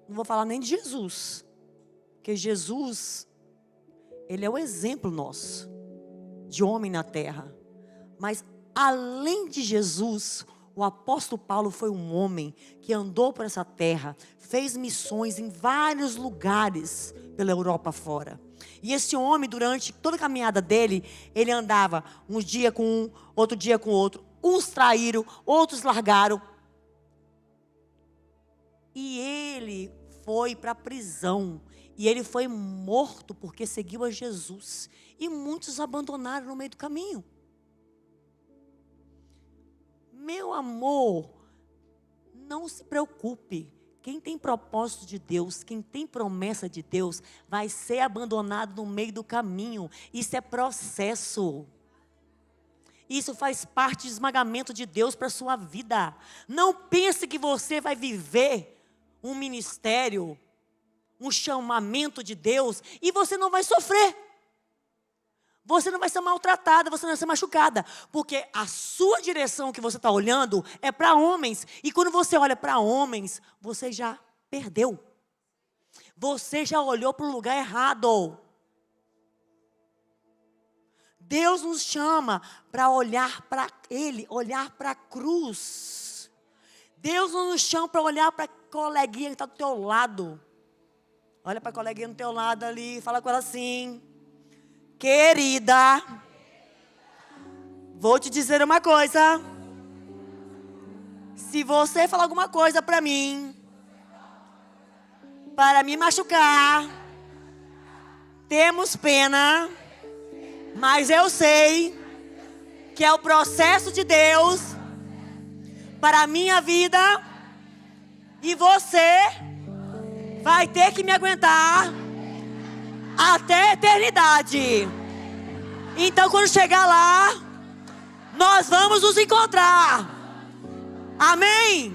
Não vou falar nem de Jesus. Porque Jesus, ele é o exemplo nosso. De homem na terra. Mas além de Jesus, o apóstolo Paulo foi um homem que andou por essa terra, fez missões em vários lugares pela Europa fora. E esse homem, durante toda a caminhada dele, ele andava um dia com um, outro dia com outro. Uns traíram, outros largaram. E ele foi para a prisão. E ele foi morto porque seguiu a Jesus. E muitos abandonaram no meio do caminho. Meu amor, não se preocupe. Quem tem propósito de Deus, quem tem promessa de Deus, vai ser abandonado no meio do caminho. Isso é processo. Isso faz parte do esmagamento de Deus para a sua vida. Não pense que você vai viver um ministério, um chamamento de Deus, e você não vai sofrer. Você não vai ser maltratada, você não vai ser machucada. Porque a sua direção que você está olhando é para homens. E quando você olha para homens, você já perdeu. Você já olhou para o lugar errado. Deus nos chama para olhar para Ele, olhar para a cruz. Deus não nos chama para olhar para a coleguinha que está do teu lado. Olha para a coleguinha do teu lado ali, fala com ela assim: querida, vou te dizer uma coisa. Se você falar alguma coisa para mim, para me machucar, temos pena, mas eu sei que é o processo de Deus para a minha vida, e você vai ter que me aguentar até a eternidade. Então, quando chegar lá, nós vamos nos encontrar. Amém?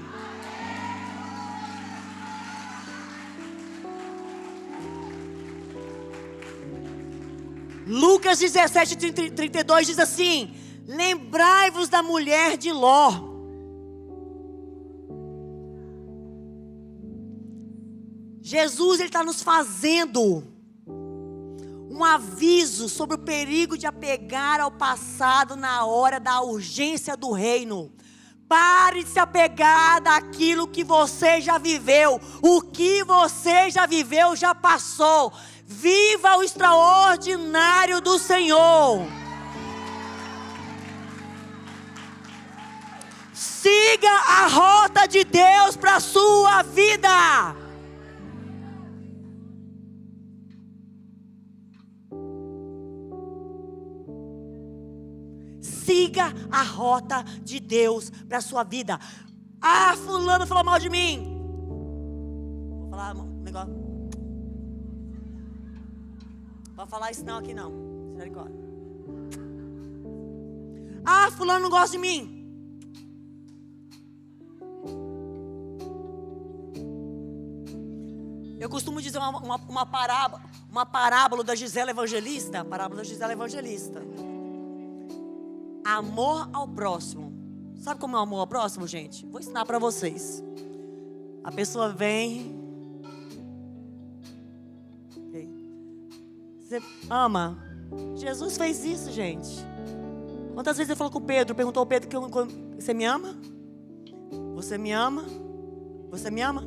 Lucas 17:32 diz assim: lembrai-vos da mulher de Ló. Jesus, ele está nos fazendo um aviso sobre o perigo de apegar ao passado na hora da urgência do reino. Pare de se apegar daquilo que você já viveu. O que você já viveu já passou. Viva o extraordinário do Senhor. Siga a rota de Deus para a sua vida. Siga a rota de Deus para a sua vida. Ah, fulano falou mal de mim. Vou falar um negócio. Vou falar isso não aqui não. Misericórdia. Ah, fulano não gosta de mim. Eu costumo dizer uma parábola da Gisela Evangelista. Parábola da Gisela Evangelista. Amor ao próximo. Sabe como é o amor ao próximo, gente? Vou ensinar para vocês. A pessoa vem. Você ama? Jesus fez isso, gente. Quantas vezes ele falou com o Pedro? Perguntou ao Pedro: você me ama? Você me ama? Você me ama?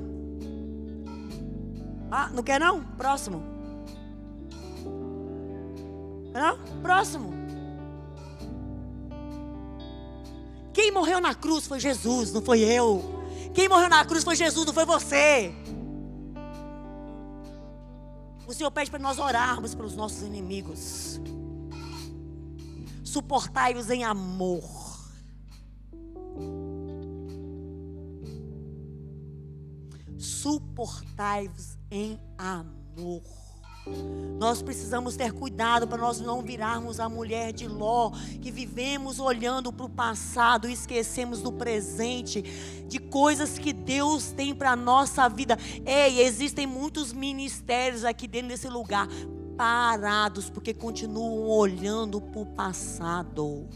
Ah, não quer não? Próximo. Não? Próximo. Quem morreu na cruz foi Jesus, não foi eu. Quem morreu na cruz foi Jesus, não foi você. O Senhor pede para nós orarmos pelos nossos inimigos. Suportai-os em amor. Suportai-os em amor. Nós precisamos ter cuidado para nós não virarmos a mulher de Ló, que vivemos olhando para o passado e esquecemos do presente, de coisas que Deus tem para a nossa vida. Ei, existem muitos ministérios aqui dentro desse lugar, parados, porque continuam olhando para o passado,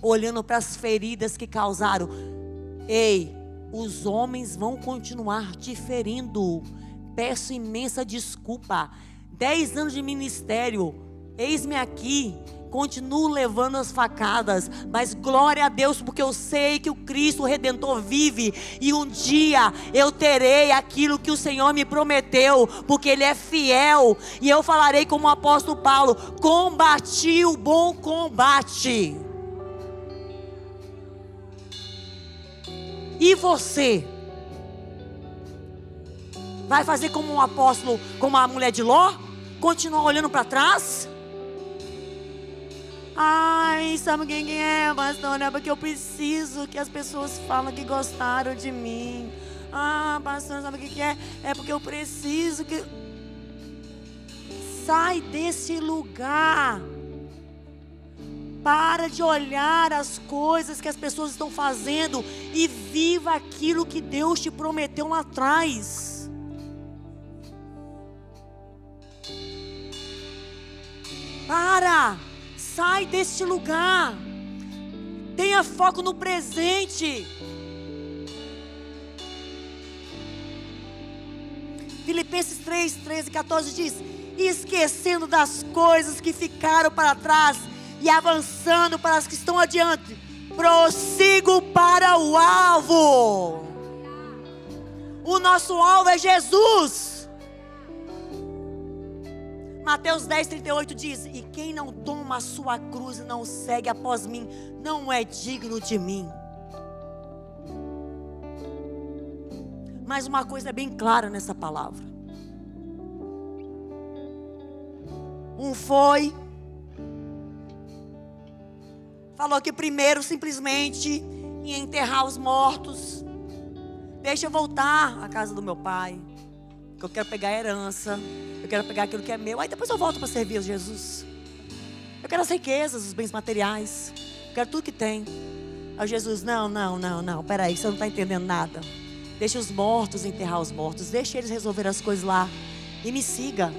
olhando para as feridas que causaram. Ei, os homens vão continuar te ferindo. Peço imensa desculpa. 10 anos de ministério, eis-me aqui, continuo levando as facadas, mas glória a Deus, porque eu sei que o Cristo Redentor vive, e um dia eu terei aquilo que o Senhor me prometeu, porque Ele é fiel, e eu falarei como o apóstolo Paulo: combati o bom combate. E você? Vai fazer como um apóstolo, como a mulher de Ló? Continuar olhando para trás? Ai, sabe quem é, pastor? É porque eu preciso que as pessoas falem que gostaram de mim. Ah, pastor, sabe o que é? É porque eu preciso que... Sai desse lugar. Para de olhar as coisas que as pessoas estão fazendo e viva aquilo que Deus te prometeu lá atrás. Para, sai deste lugar. Tenha foco no presente. Filipenses 3, 13 e 14 diz: esquecendo das coisas que ficaram para trás e avançando para as que estão adiante, prossigo para o alvo. O nosso alvo é Jesus. Mateus 10, 38 diz: e quem não toma a sua cruz e não segue após mim, não é digno de mim. Mas uma coisa é bem clara nessa palavra. Falou que primeiro simplesmente ia enterrar os mortos. Deixa eu voltar à casa do meu pai, porque eu quero pegar a herança. Eu quero pegar aquilo que é meu. Aí depois eu volto para servir a Jesus. Eu quero as riquezas, os bens materiais. Eu quero tudo que tem. Aí Jesus: não. Peraí, você não está entendendo nada. Deixa os mortos enterrar os mortos. Deixa eles resolver as coisas lá. E me siga.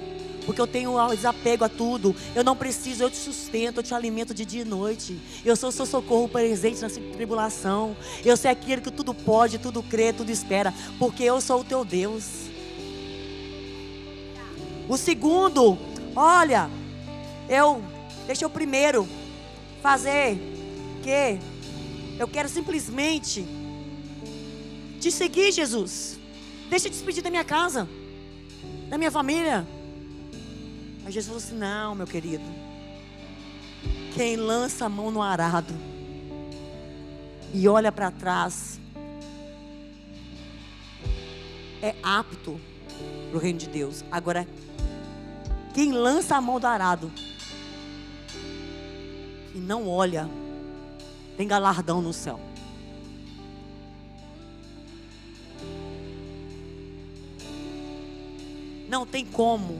Porque eu tenho desapego a tudo. Eu não preciso, eu te sustento, eu te alimento de dia e noite. Eu sou o seu socorro presente na tribulação. Eu sei aquele que tudo pode, tudo crê, tudo espera. Porque eu sou o teu Deus. O segundo, olha, deixa eu primeiro fazer que eu quero simplesmente te seguir, Jesus. Deixa eu despedir da minha casa, da minha família. Aí Jesus falou assim: não, meu querido, quem lança a mão no arado e olha para trás é apto para o reino de Deus. Agora, quem lança a mão do arado e não olha, tem galardão no céu. Não tem como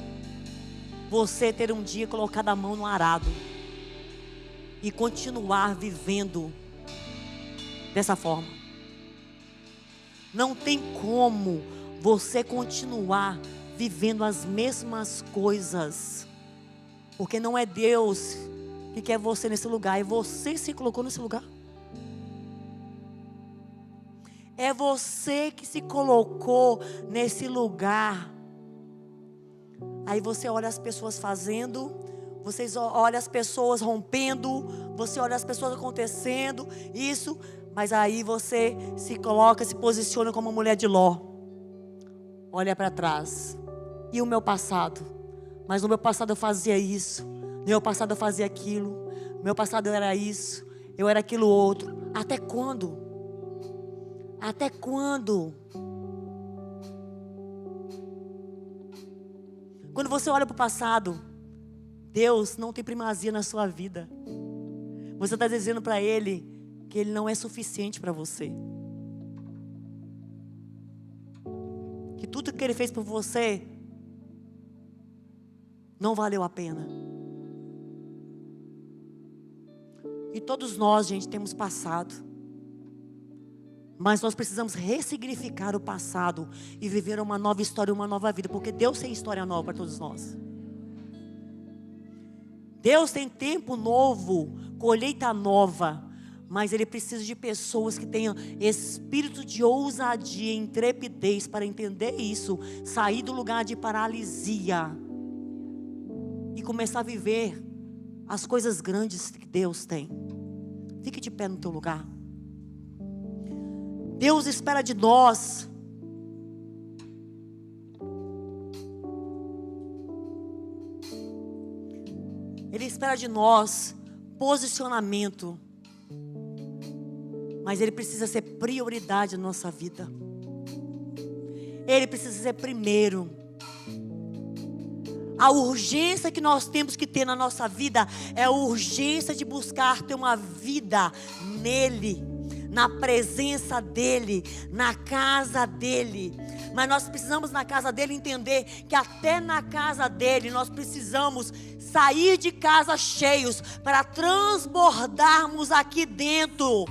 você ter um dia colocado a mão no arado e continuar vivendo dessa forma. Não tem como você continuar vivendo as mesmas coisas, porque não é Deus que quer você nesse lugar, é você se colocou nesse lugar. É você que se colocou nesse lugar. Aí você olha as pessoas fazendo, você olha as pessoas rompendo, você olha as pessoas acontecendo, isso, mas aí você se coloca, se posiciona como uma mulher de Ló. Olha para trás. E o meu passado? Mas no meu passado eu fazia isso, no meu passado eu fazia aquilo, no meu passado eu era isso, eu era aquilo outro. Até quando? Até quando? Quando você olha para o passado, Deus não tem primazia na sua vida. Você está dizendo para Ele que Ele não é suficiente para você. Que tudo que Ele fez por você não valeu a pena. E todos nós, gente, temos passado. Mas nós precisamos ressignificar o passado e viver uma nova história, uma nova vida. Porque Deus tem história nova para todos nós. Deus tem tempo novo, colheita nova. Mas Ele precisa de pessoas que tenham espírito de ousadia e intrepidez para entender isso. Sair do lugar de paralisia. E começar a viver as coisas grandes que Deus tem. Fique de pé no teu lugar. Deus espera de nós Ele espera de nós posicionamento, mas Ele precisa ser prioridade na nossa vida. Ele precisa ser primeiro. A urgência que nós temos que ter na nossa vida é a urgência de buscar ter uma vida nele, na presença dEle, na casa dEle. Mas nós precisamos na casa dEle entender que até na casa dEle nós precisamos sair de casa cheios para transbordarmos aqui dentro.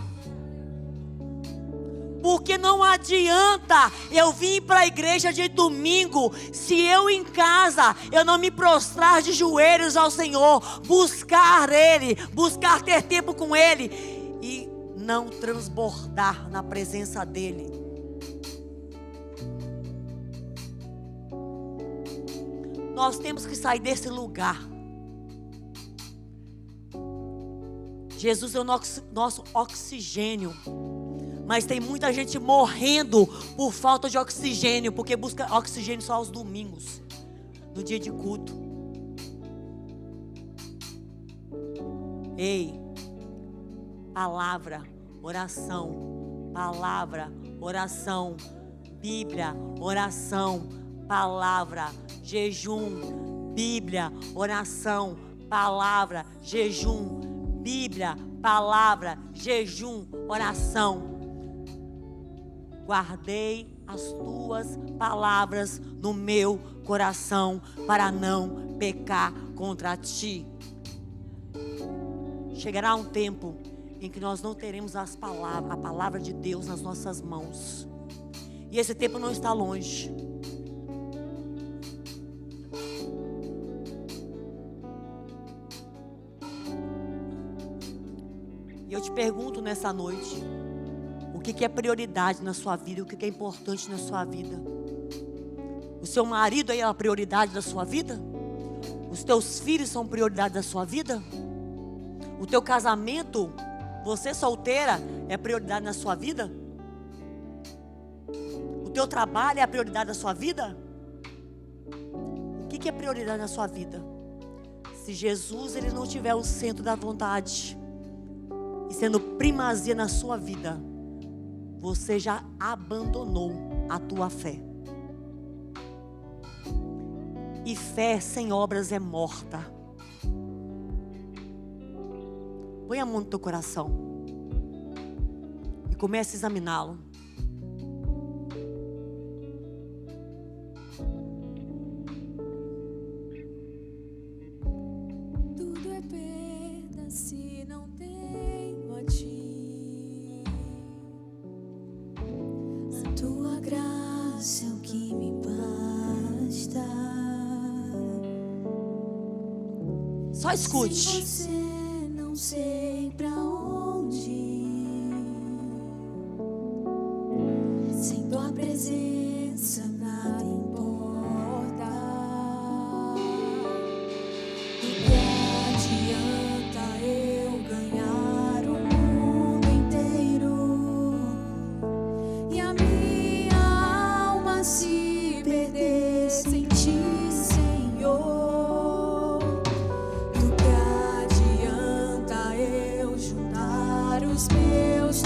Porque não adianta eu vir para a igreja de domingo se eu em casa eu não me prostrar de joelhos ao Senhor, buscar Ele, buscar ter tempo com Ele e não transbordar na presença dEle. Nós temos que sair desse lugar. Jesus é o nosso oxigênio. Mas tem muita gente morrendo por falta de oxigênio, porque busca oxigênio só aos domingos, no dia de culto. Ei, palavra, oração, palavra, oração, Bíblia, oração, palavra, jejum, Bíblia, oração, palavra, jejum, Bíblia, palavra, jejum, oração. Guardei as tuas palavras no meu coração para não pecar contra ti. Chegará um tempo em que nós não teremos a palavra de Deus nas nossas mãos. E esse tempo não está longe. E eu te pergunto nessa noite, o que é prioridade na sua vida? O que é importante na sua vida? O seu marido é a prioridade da sua vida? Os teus filhos são prioridade da sua vida? O teu casamento, você solteira, é prioridade na sua vida? O teu trabalho é a prioridade da sua vida? O que é prioridade na sua vida? Se Jesus ele não tiver o centro da vontade e sendo primazia na sua vida, você já abandonou a tua fé. E fé sem obras é morta. Põe a mão no teu coração e comece a examiná-lo. Tudo é perda se não tenho a ti. Tua graça é o que me basta. Só escute. Sem você não sei pra onde ir. Sem tua presença nada importa. Do que adianta eu ganhar o mundo inteiro e a minha alma se perder sem ti, Senhor? Do que adianta eu juntar os meus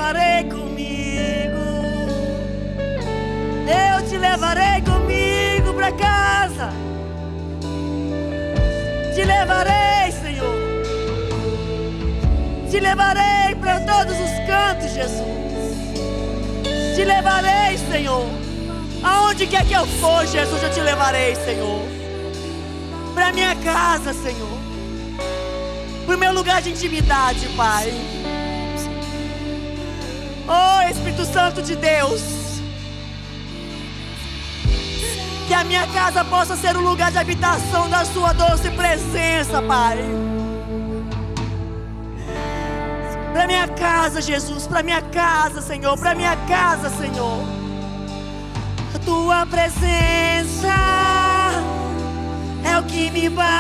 levarei comigo. Eu te levarei comigo para casa. Te levarei, Senhor. Te levarei para todos os cantos, Jesus. Te levarei, Senhor. Aonde quer que eu for, Jesus, eu te levarei, Senhor. Para minha casa, Senhor. Para o meu lugar de intimidade, Pai. Oh, Espírito Santo de Deus. Que a minha casa possa ser um lugar de habitação da sua doce presença, Pai. Para minha casa, Jesus, para minha casa, Senhor, para minha casa, Senhor. A tua presença é o que me basta.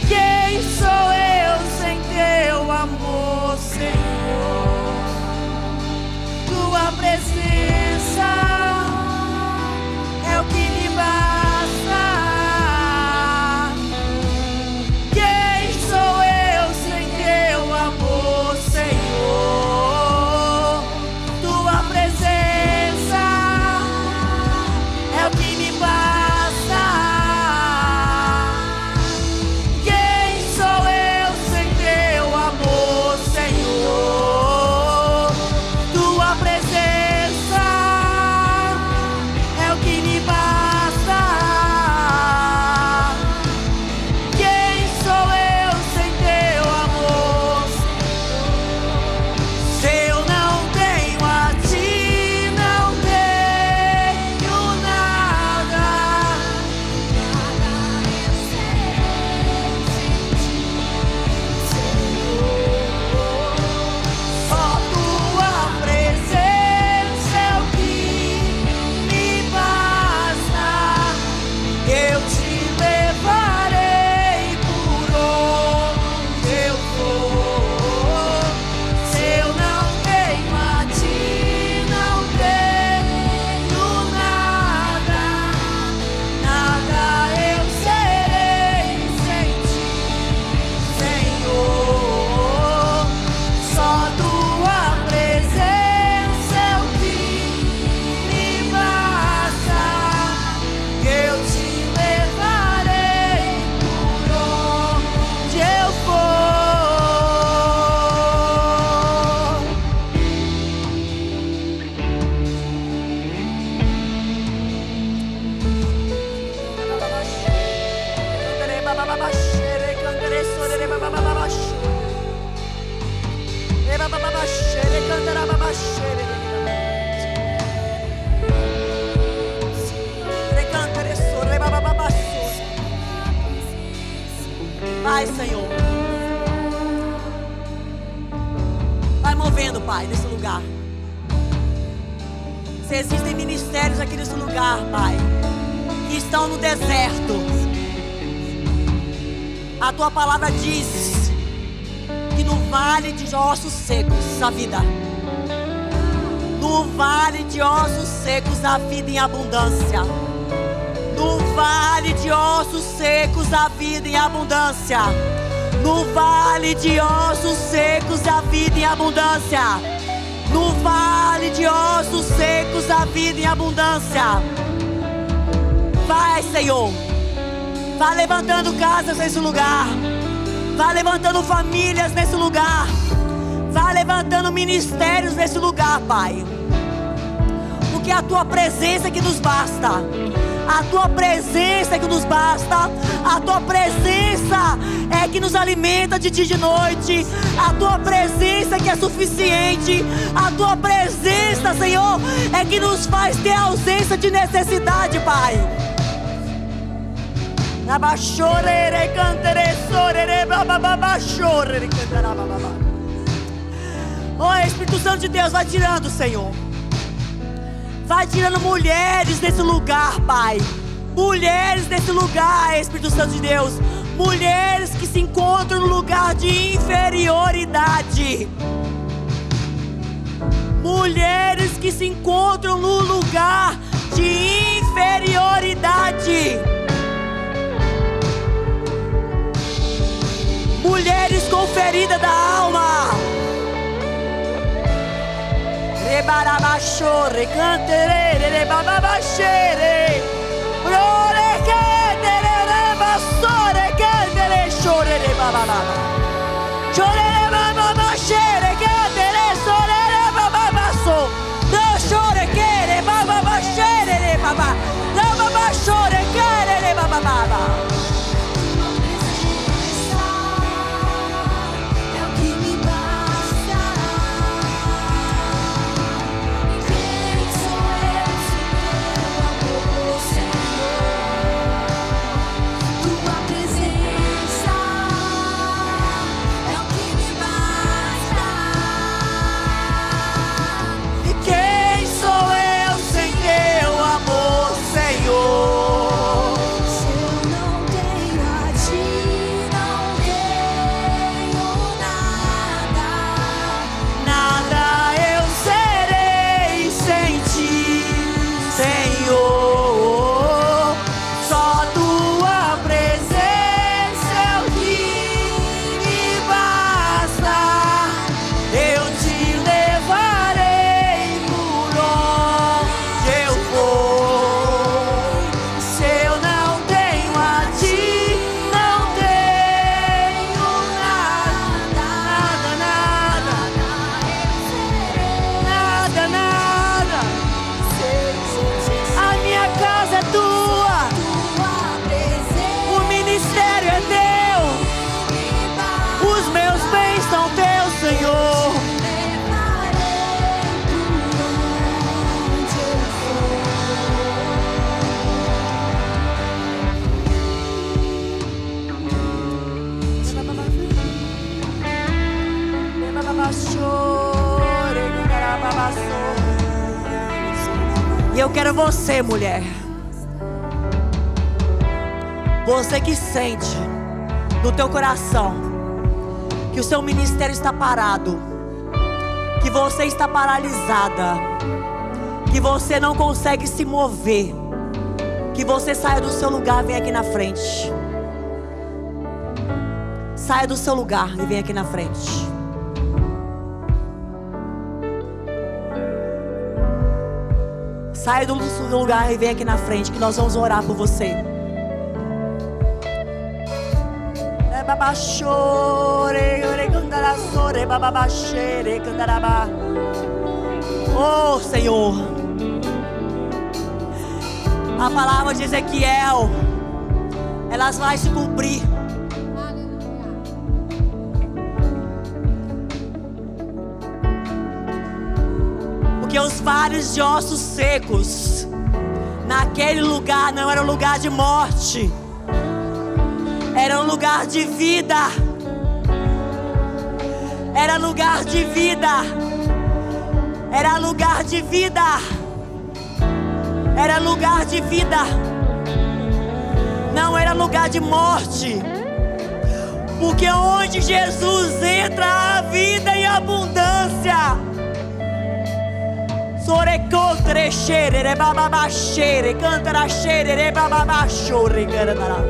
Quem sou eu sem teu amor, Senhor? Tua presença é o que me basta. Quem sou eu sem teu amor, Senhor? Tua presença é o que me basta. Quem sou eu sem teu amor, Senhor? Tua presença é o que me basta. Quem sou eu sem teu amor? Se eu não tenho a ti, não tenho nada. Só tua presença é o que me basta. Eu te levarei por onde eu for. Se eu não tenho a ti, não tenho nada. Nada eu serei sem ti, Senhor. Só tua presença é o que me basta. Eu te levarei por onde eu for. Vai, Senhor. Vai movendo, Pai, nesse lugar. Se existem ministérios aqui nesse lugar, Pai, que estão no deserto, a tua palavra diz que no vale de ossos secos a vida. No vale de ossos secos a vida em abundância. No vale de ossos secos a vida em abundância. No vale de ossos secos a vida em abundância. No vale de ossos secos a vida em abundância. Vai, Senhor. Vai levantando casas nesse lugar. Vai levantando famílias nesse lugar. Vai levantando ministérios nesse lugar, Pai. Porque é a tua presença que nos basta. A tua presença é que nos basta. A tua presença é que nos alimenta de dia e de noite. A tua presença é que é suficiente. A tua presença, Senhor, é que nos faz ter ausência de necessidade, Pai. Oh, Espírito Santo de Deus, vai tirando, Senhor. Vai tirando mulheres desse lugar, Pai. Mulheres desse lugar, Espírito Santo de Deus. Mulheres que se encontram no lugar de inferioridade. Mulheres que se encontram no lugar de inferioridade. Mulheres com ferida da Cantarabachore, canterere, bababachere. Rore, cantere, bassore, cantere, chorere, babababa. Chorere, bababachere, cantere, sorere, bababasso. No chore, quere, bababachere, baba. Bababachore, quere, babababa. E eu quero você, mulher. Você que sente no teu coração que o seu ministério está parado, que você está paralisada, que você não consegue se mover, que você saia do seu lugar e venha aqui na frente. Saia do seu lugar e venha aqui na frente. Saia do seu lugar e vem aqui na frente, que nós vamos orar por você. Oh, Senhor, a palavra de Ezequiel, elas vai se cumprir. Porque os vales de ossos secos, naquele lugar não era um lugar de morte, era um lugar de vida. Era lugar de vida. Era lugar de vida. Era lugar de vida. Não era lugar de morte. Porque onde Jesus entra, há vida em abundância. Sorecotre xere, bababachere, cantara xere, bababachore, cantará.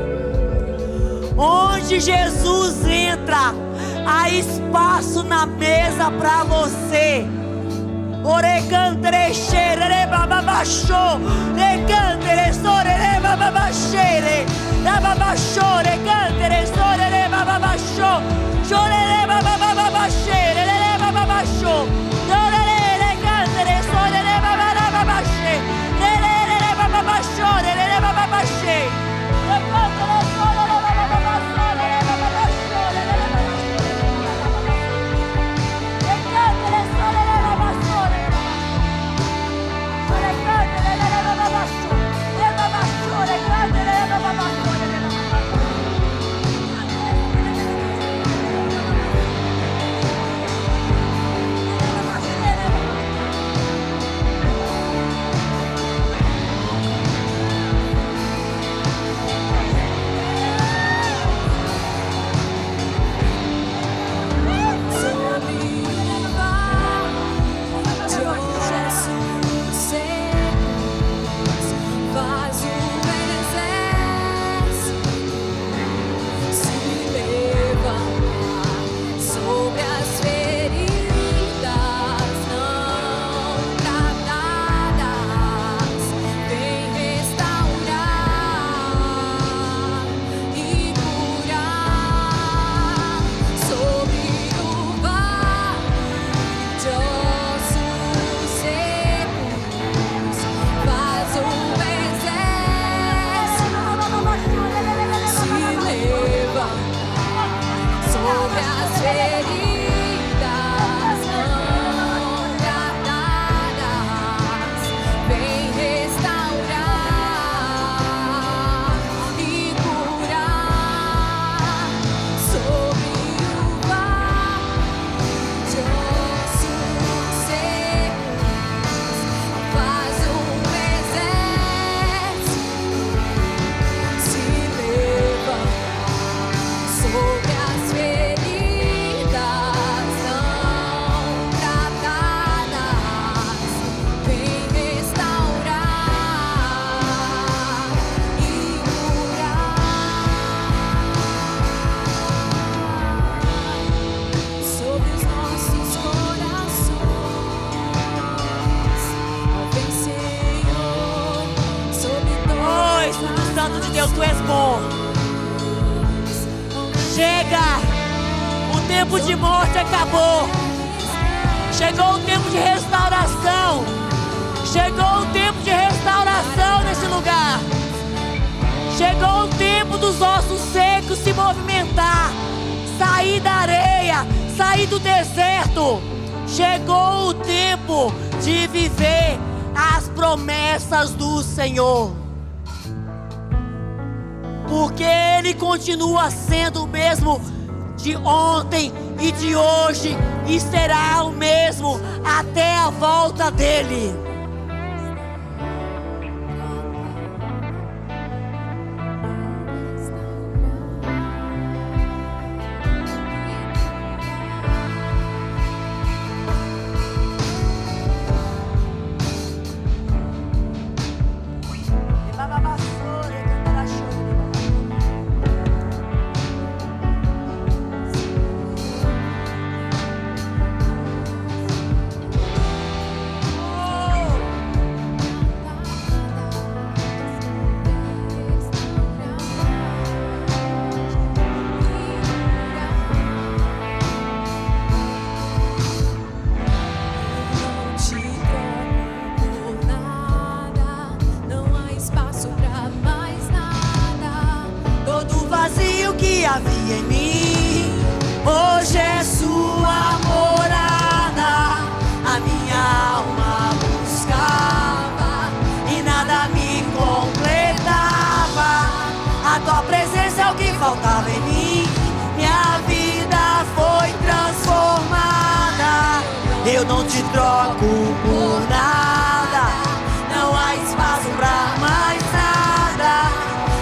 Onde Jesus entra, há espaço na mesa para você. Orecantre xere, bababachô, recantere sore, bababachere, bababachore, cantere sore, bababachô, chore, bababachere, bababachô, chore, cantere sore, bababache, lele, bababachore, bababache, recantere sore. Thank you. Santo de Deus, Tu és bom. Chega, o tempo de morte acabou. Chegou o tempo de restauração. Chegou o tempo de restauração nesse lugar. Chegou o tempo dos ossos secos se movimentar, sair da areia, sair do deserto. Chegou o tempo de viver as promessas do Senhor. Porque Ele continua sendo o mesmo de ontem e de hoje, e será o mesmo até a volta dEle. Havia em mim, hoje é Sua morada. A minha alma buscava e nada me completava. A Tua presença é o que faltava em mim. Minha vida foi transformada. Eu não te troco por nada. Não há espaço pra mais nada.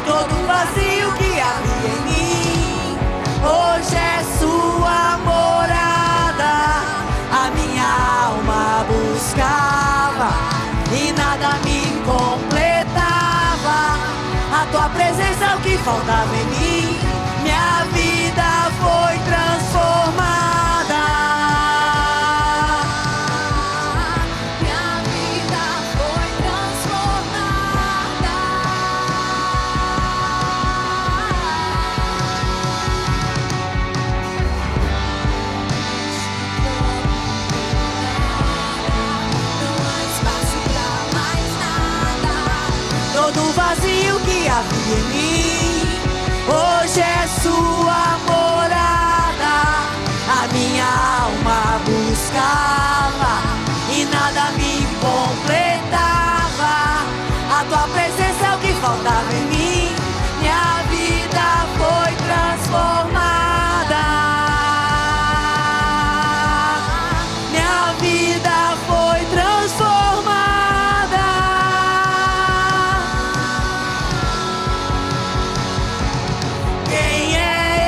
Todo vazio que havia em mim, hoje é Sua morada. A minha alma buscava e nada me completava. A Tua presença é o que faltava em mim. Minha vida foi transformada. Minha vida foi transformada. Todo vazio que havia em mim, hoje é Sua morada. A minha alma buscava e nada me completava. A Tua presença é o que faltava em mim. Minha vida foi transformada. Minha vida foi transformada. Quem é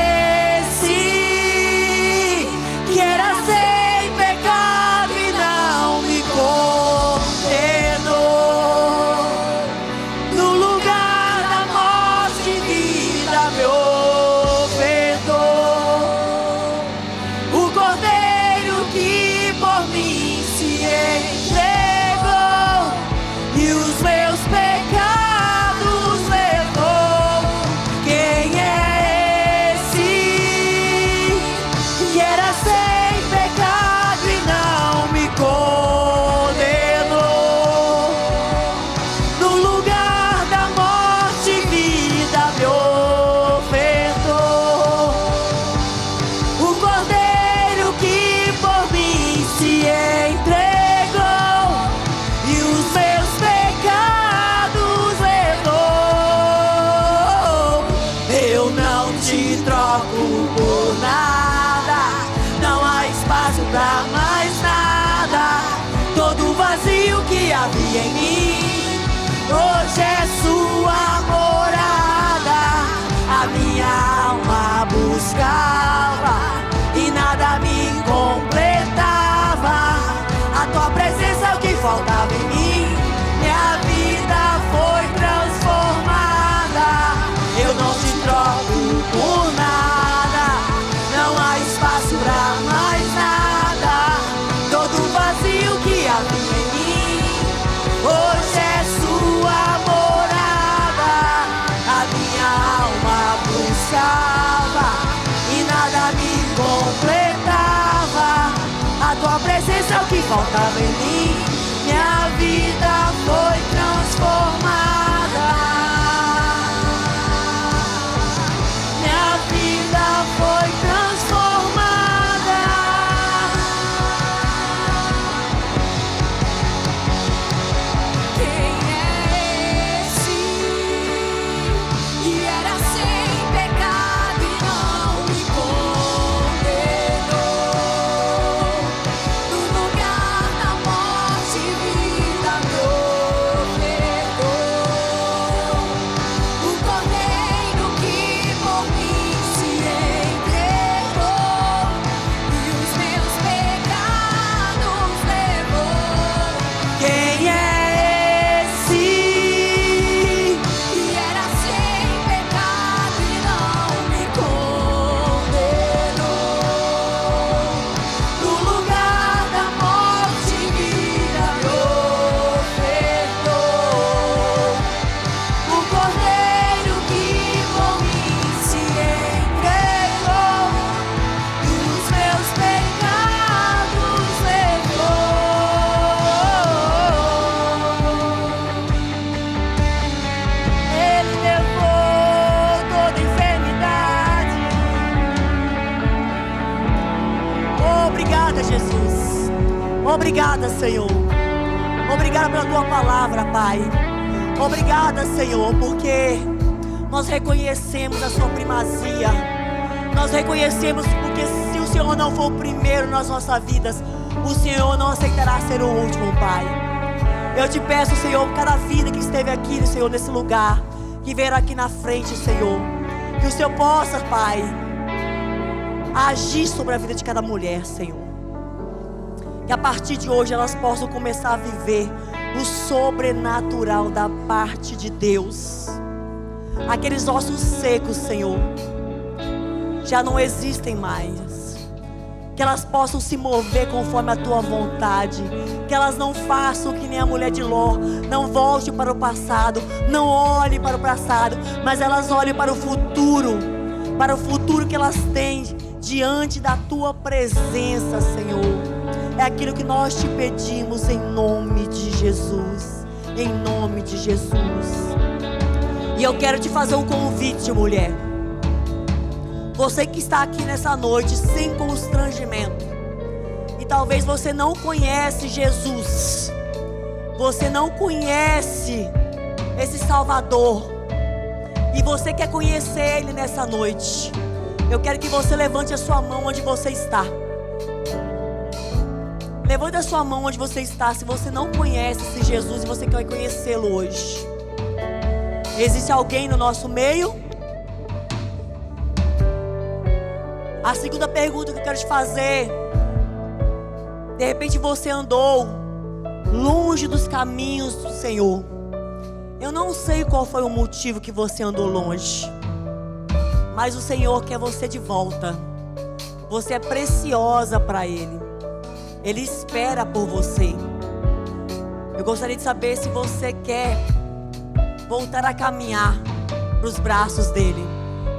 faltava em mim. Minha vida foi transformada. Minha vida foi transformada. Quem é esse que era sem pecado e não me condenou? No lugar da morte, vida me ofertou. O Cordeiro que por mim se entregou e os meus pecados levou. Quem é esse? E era sem pecado e não me condenou. No lugar da morte, vida me ofertou. O Cordeiro que por mim se entregou e os meus pecados levou. Ele levou toda enfermidade. Obrigada, Jesus. Obrigada, Senhor. Obrigada pela tua palavra, Pai. Obrigada, Senhor, porque nós reconhecemos a sua primazia. Nós reconhecemos porque se o Senhor não for o primeiro nas nossas vidas, o Senhor não aceitará ser o último, Pai. Eu te peço, Senhor, cada vida que esteve aqui, Senhor, nesse lugar, que veio aqui na frente, Senhor, que o Senhor possa, Pai, agir sobre a vida de cada mulher, Senhor. Que a partir de hoje elas possam começar a viver o sobrenatural da parte de Deus. Aqueles ossos secos, Senhor, já não existem mais. Que elas possam se mover conforme a tua vontade. Que elas não façam que nem a mulher de Ló, não volte para o passado, não olhe para o passado, mas elas olhem para o futuro que elas têm diante da tua presença, Senhor. É aquilo que nós te pedimos em nome de Jesus. Em nome de Jesus. E eu quero te fazer um convite, mulher. Você que está aqui nessa noite sem constrangimento, e talvez você não conhece Jesus, você não conhece esse Salvador, e você quer conhecer Ele nessa noite, eu quero que você levante a sua mão onde você está. Levante a sua mão onde você está, se você não conhece esse Jesus e você quer conhecê-lo hoje. Existe alguém no nosso meio? A segunda pergunta que eu quero te fazer: de repente você andou longe dos caminhos do Senhor. Eu não sei qual foi o motivo que você andou longe, mas o Senhor quer você de volta. Você é preciosa para Ele. Ele espera por você. Eu gostaria de saber se você quer voltar a caminhar para os braços dele.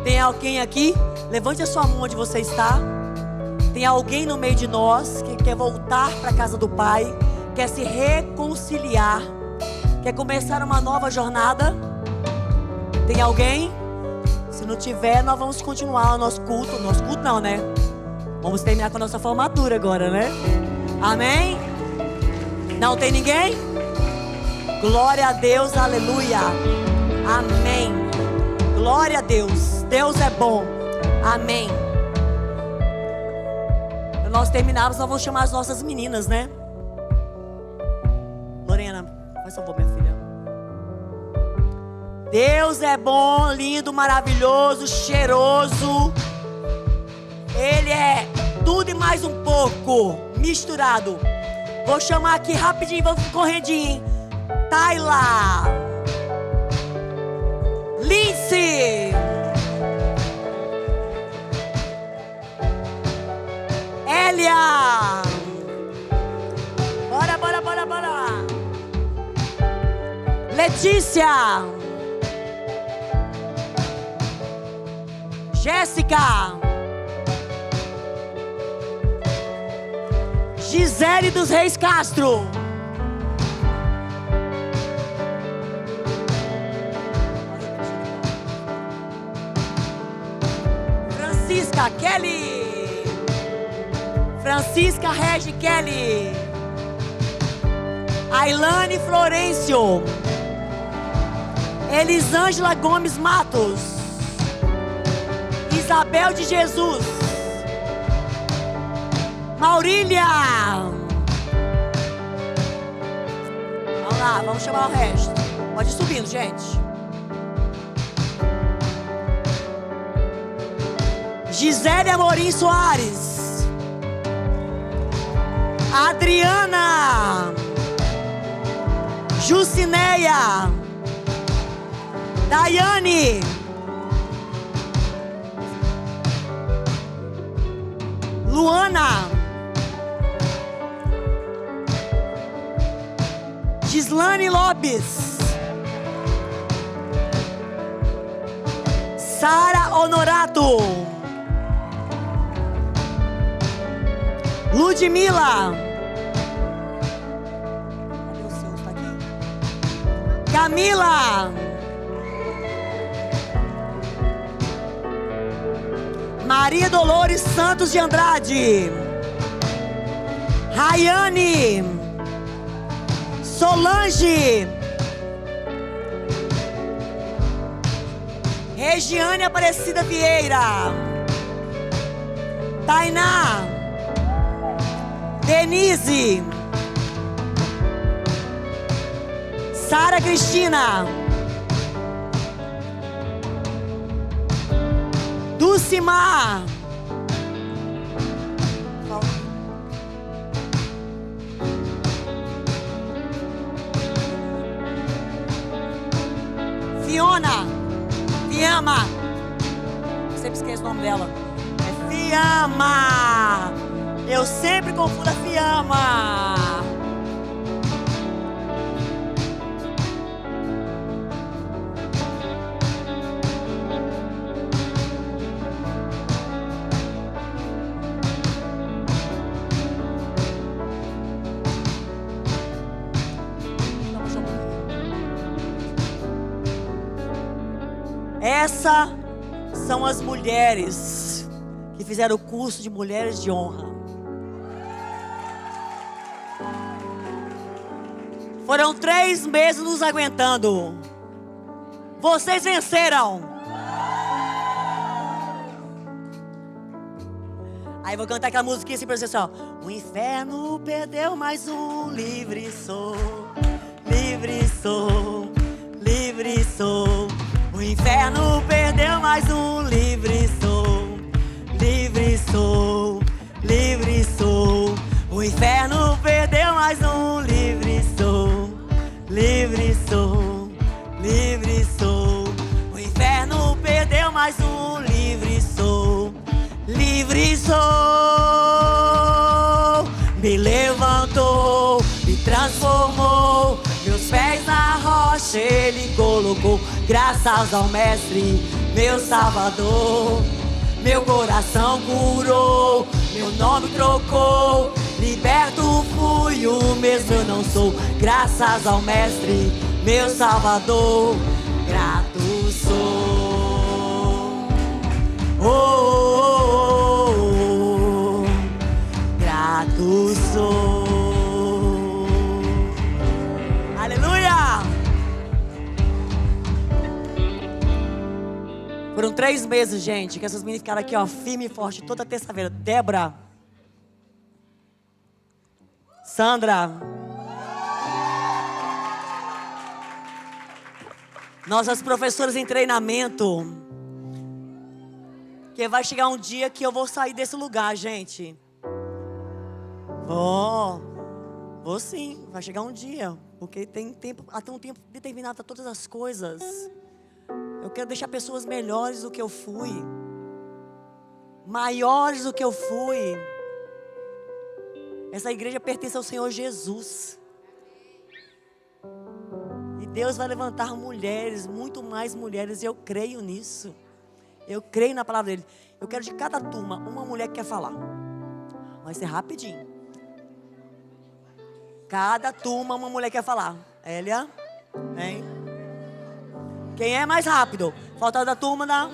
Tem alguém aqui? Levante a sua mão onde você está. Tem alguém no meio de nós que quer voltar para a casa do Pai, quer se reconciliar, quer começar uma nova jornada? Tem alguém? Se não tiver, nós vamos continuar o nosso culto. Nosso culto não, né? Vamos terminar com a nossa formatura agora, né? Amém? Não tem ninguém? Glória a Deus, aleluia. Amém. Glória a Deus. Deus é bom. Amém. Para nós terminarmos, nós vamos chamar as nossas meninas, né? Lorena, faz favor, minha filha. Deus é bom, lindo, maravilhoso, cheiroso. Ele é tudo e mais um pouco misturado. Vou chamar aqui rapidinho, vamos correndinho. Tayla, Lindsay, Elia. Bora, bora, bora, bora. Letícia, Jéssica, Gisele dos Reis Castro. Francisca Kelly. Francisca Regi Kelly. Ailane Florencio. Elisângela Gomes Matos. Isabel de Jesus. Maurília. Vamos lá, vamos chamar o resto. Pode ir subindo, gente. Gisele Amorim Soares. Adriana. Jucineia. Daiane. Luana. Gislane Lopes. Sara Honorato. Ludmila. Cadê o seu? Está aqui. Camila. Maria Dolores Santos de Andrade. Rayane. Solange. Regiane Aparecida Vieira. Tainá. Denise. Sara Cristina. Dulcimar. Fiona. Fiamma. Sempre esqueço o nome dela. É Fiamma. Eu sempre confundo a Fiamma. Essas são as mulheres que fizeram o curso de Mulheres de Honra. Foram 3 meses nos aguentando. Vocês venceram. Aí vou cantar aquela musiquinha assim pra vocês, ó. O inferno perdeu mais um, livre sou, livre sou, livre sou. O inferno perdeu mais um, livre sou, livre sou, livre sou. O inferno perdeu mais um, livre sou, livre sou, livre sou. O inferno perdeu mais um, livre sou, livre sou. Me levantou, me transformou, meus pés na rocha ele colocou. Graças ao Mestre, meu Salvador, meu coração curou, meu nome trocou, liberto fui, o mesmo eu não sou. Graças ao Mestre, meu Salvador, grato sou. Oh, oh, oh, oh, grato sou. Aleluia! Foram 3 meses, gente, que essas meninas ficaram aqui, ó, firme e forte, toda terça-feira. Débora. Sandra. Nossas professoras em treinamento. Que vai chegar um dia que eu vou sair desse lugar, gente. Vou sim, vai chegar um dia. Porque tem tempo, até um tempo determinado para todas as coisas. Eu quero deixar pessoas melhores do que eu fui, maiores do que eu fui. Essa igreja pertence ao Senhor Jesus. E Deus vai levantar mulheres, muito mais mulheres, e eu creio nisso. Eu creio na palavra dele. Eu quero de cada turma, uma mulher que quer falar. Vai ser rapidinho. Cada turma uma mulher quer falar. Hélia, hein? Quem é mais rápido? Falta da turma da...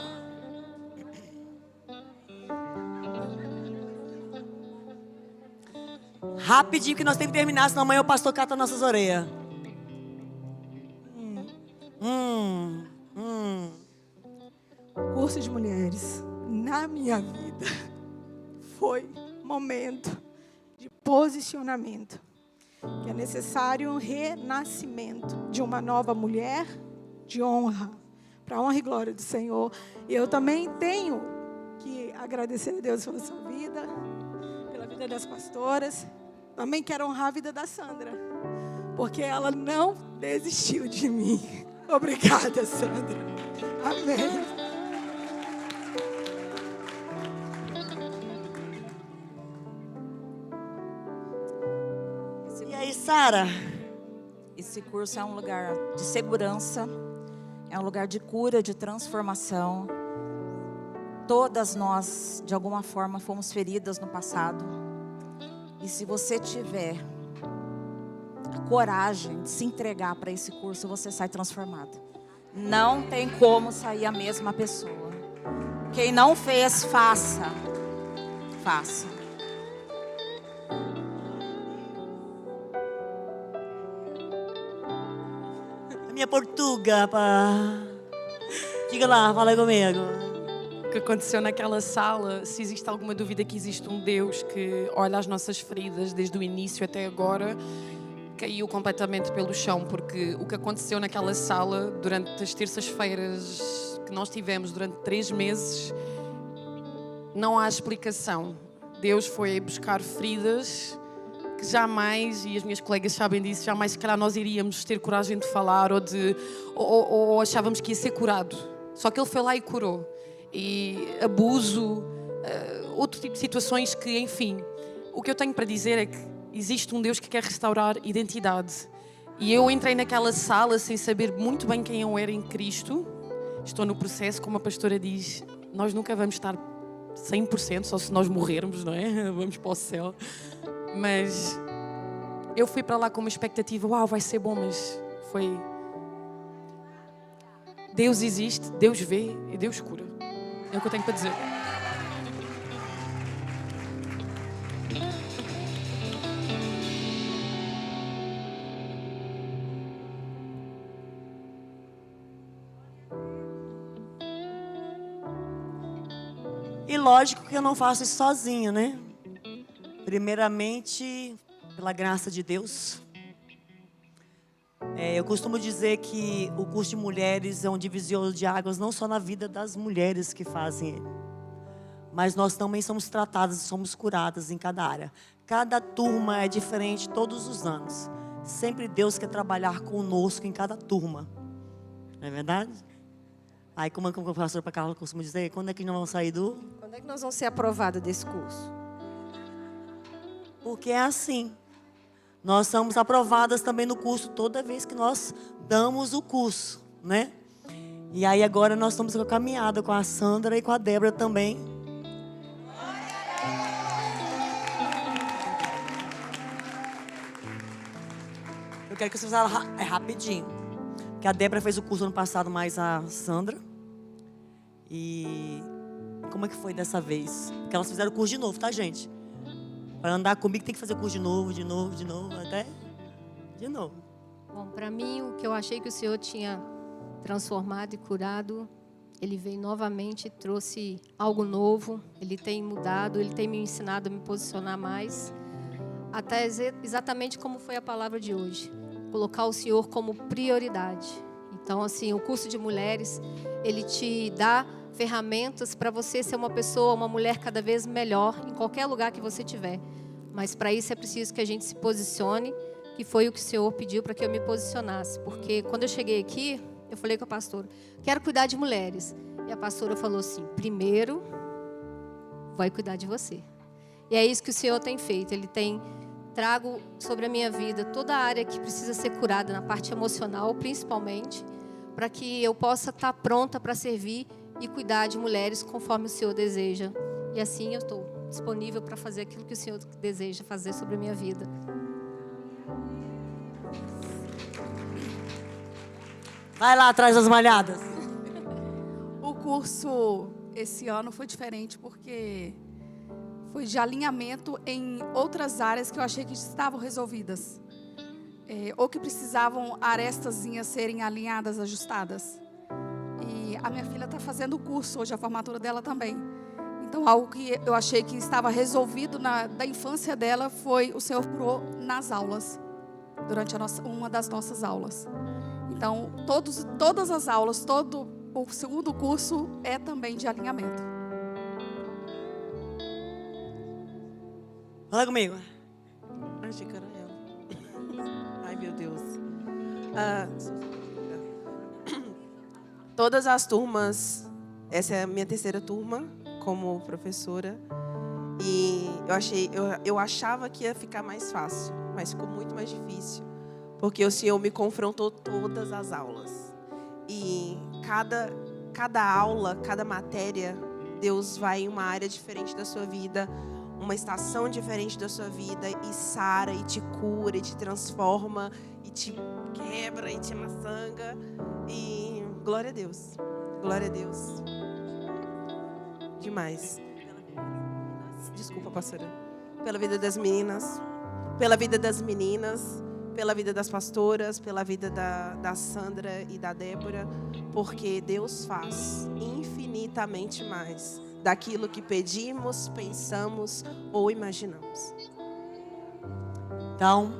Rapidinho que nós temos que terminar, senão amanhã o pastor cata nossas orelhas. Curso de mulheres, na minha vida, foi momento de posicionamento. Que é necessário um renascimento de uma nova mulher de honra, para a honra e glória do Senhor. E eu também tenho que agradecer a Deus pela sua vida, pela vida das pastoras. Também quero honrar a vida da Sandra, porque ela não desistiu de mim. Obrigada, Sandra. Amém. E aí, Sara? Esse curso é um lugar de segurança, é um lugar de cura, de transformação. Todas nós, de alguma forma, fomos feridas no passado. E se você tiver a coragem de se entregar para esse curso, você sai transformado. Não tem como sair a mesma pessoa. Quem não fez, faça. Faça. Minha Portuga, pá. Diga lá, fala comigo. O que aconteceu naquela sala, se existe alguma dúvida que existe um Deus que olha as nossas feridas desde o início até agora, caiu completamente pelo chão, porque o que aconteceu naquela sala durante as terças-feiras que nós tivemos durante 3 meses, não há explicação. Deus foi buscar feridas que jamais, e as minhas colegas sabem disso, jamais se calhar nós iríamos ter coragem de falar ou achávamos que ia ser curado. Só que Ele foi lá e curou. E abuso, outro tipo de situações que, enfim, o que eu tenho para dizer é que existe um Deus que quer restaurar identidade. E eu entrei naquela sala sem saber muito bem quem eu era em Cristo. Estou no processo, como a pastora diz, nós nunca vamos estar 100%, só se nós morrermos, não é? Vamos para o céu. Mas eu fui para lá com uma expectativa, uau, vai ser bom, mas foi... Deus existe, Deus vê e Deus cura. É o que eu tenho para dizer. E lógico que eu não faço isso sozinha, né? Primeiramente, pela graça de Deus. Eu costumo dizer que o curso de mulheres é um divisor de águas, não só na vida das mulheres que fazem ele, mas nós também somos tratadas e somos curadas em cada área. Cada turma é diferente todos os anos. Sempre Deus quer trabalhar conosco em cada turma. Não é verdade? Aí, como a pastora Carla costuma dizer, quando é que nós vamos sair do... Quando é que nós vamos ser aprovados desse curso? Porque é assim. Nós somos aprovadas também no curso toda vez que nós damos o curso, né? E aí agora nós estamos com a caminhada com a Sandra e com a Débora também. Eu quero que vocês falem rapidinho. Que a Débora fez o curso ano passado, mais a Sandra. E como é que foi dessa vez? Porque elas fizeram o curso de novo, tá, gente? Para andar comigo tem que fazer o curso de novo, até de novo. Bom, para mim, o que eu achei que o Senhor tinha transformado e curado, Ele veio novamente e trouxe algo novo. Ele tem mudado, Ele tem me ensinado a me posicionar mais. Até exatamente como foi a palavra de hoje. Colocar o Senhor como prioridade. Então, assim, o curso de mulheres, ele te dá ferramentas para você ser uma pessoa, uma mulher cada vez melhor em qualquer lugar que você estiver. Mas para isso é preciso que a gente se posicione, que foi o que o Senhor pediu para que eu me posicionasse. Porque quando eu cheguei aqui, eu falei com a pastora, quero cuidar de mulheres. E a pastora falou assim, primeiro vai cuidar de você. E é isso que o Senhor tem feito. Ele tem trago sobre a minha vida toda a área que precisa ser curada, na parte emocional principalmente, para que eu possa estar pronta para servir e cuidar de mulheres conforme o Senhor deseja. E assim eu estou disponível para fazer aquilo que o Senhor deseja fazer sobre a minha vida. Vai lá atrás das malhadas. O curso esse ano foi diferente porque foi de alinhamento em outras áreas que eu achei que estavam resolvidas. Ou que precisavam arestazinhas serem alinhadas, ajustadas. E a minha filha está fazendo o curso hoje, a formatura dela também. Então, algo que eu achei que estava resolvido da infância dela foi o Senhor curou nas aulas, durante uma das nossas aulas. Então, todas as aulas, todo o segundo curso é também de alinhamento. Fala comigo. Achei que era ela. Ai, meu Deus. Todas as turmas, essa é a minha terceira turma como professora. E eu achava que ia ficar mais fácil, mas ficou muito mais difícil. Porque o Senhor me confrontou todas as aulas. E cada aula, cada matéria, Deus vai em uma área diferente da sua vida, uma estação diferente da sua vida, e sara, e te cura, e te transforma, e te quebra, e te amassanga. E glória a Deus. Glória a Deus. Demais. Desculpa, pastora. Pela vida das meninas, pela vida das meninas, pela vida das pastoras, pela vida da Sandra e da Débora, porque Deus faz infinitamente mais daquilo que pedimos, pensamos ou imaginamos. Então,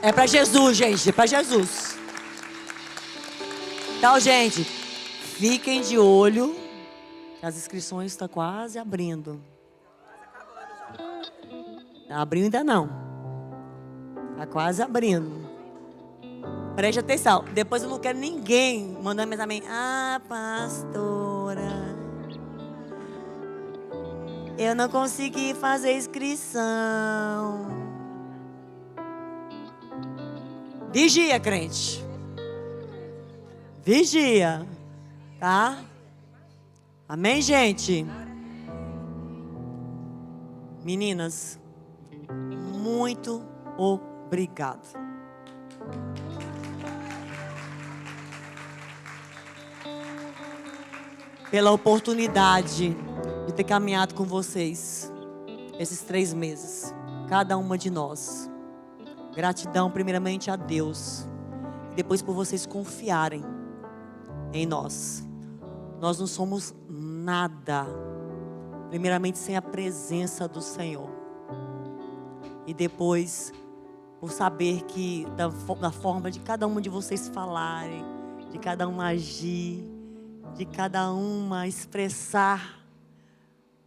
é para Jesus, gente, é para Jesus. Então, gente, fiquem de olho, que as inscrições estão quase abrindo. Abriu ainda não. Está quase abrindo. Preste atenção. Depois eu não quero ninguém mandando mensagem. Ah, pastora, eu não consegui fazer inscrição. Vigia, crente. Vigia. Tá? Amém, gente? Meninas, muito obrigado. Pela oportunidade de ter caminhado com vocês esses 3 meses, cada uma de nós. Gratidão primeiramente a Deus, e depois por vocês confiarem em nós. Nós não somos nada, primeiramente sem a presença do Senhor, e depois por saber que da forma de cada uma de vocês falarem, de cada uma agir, de cada uma expressar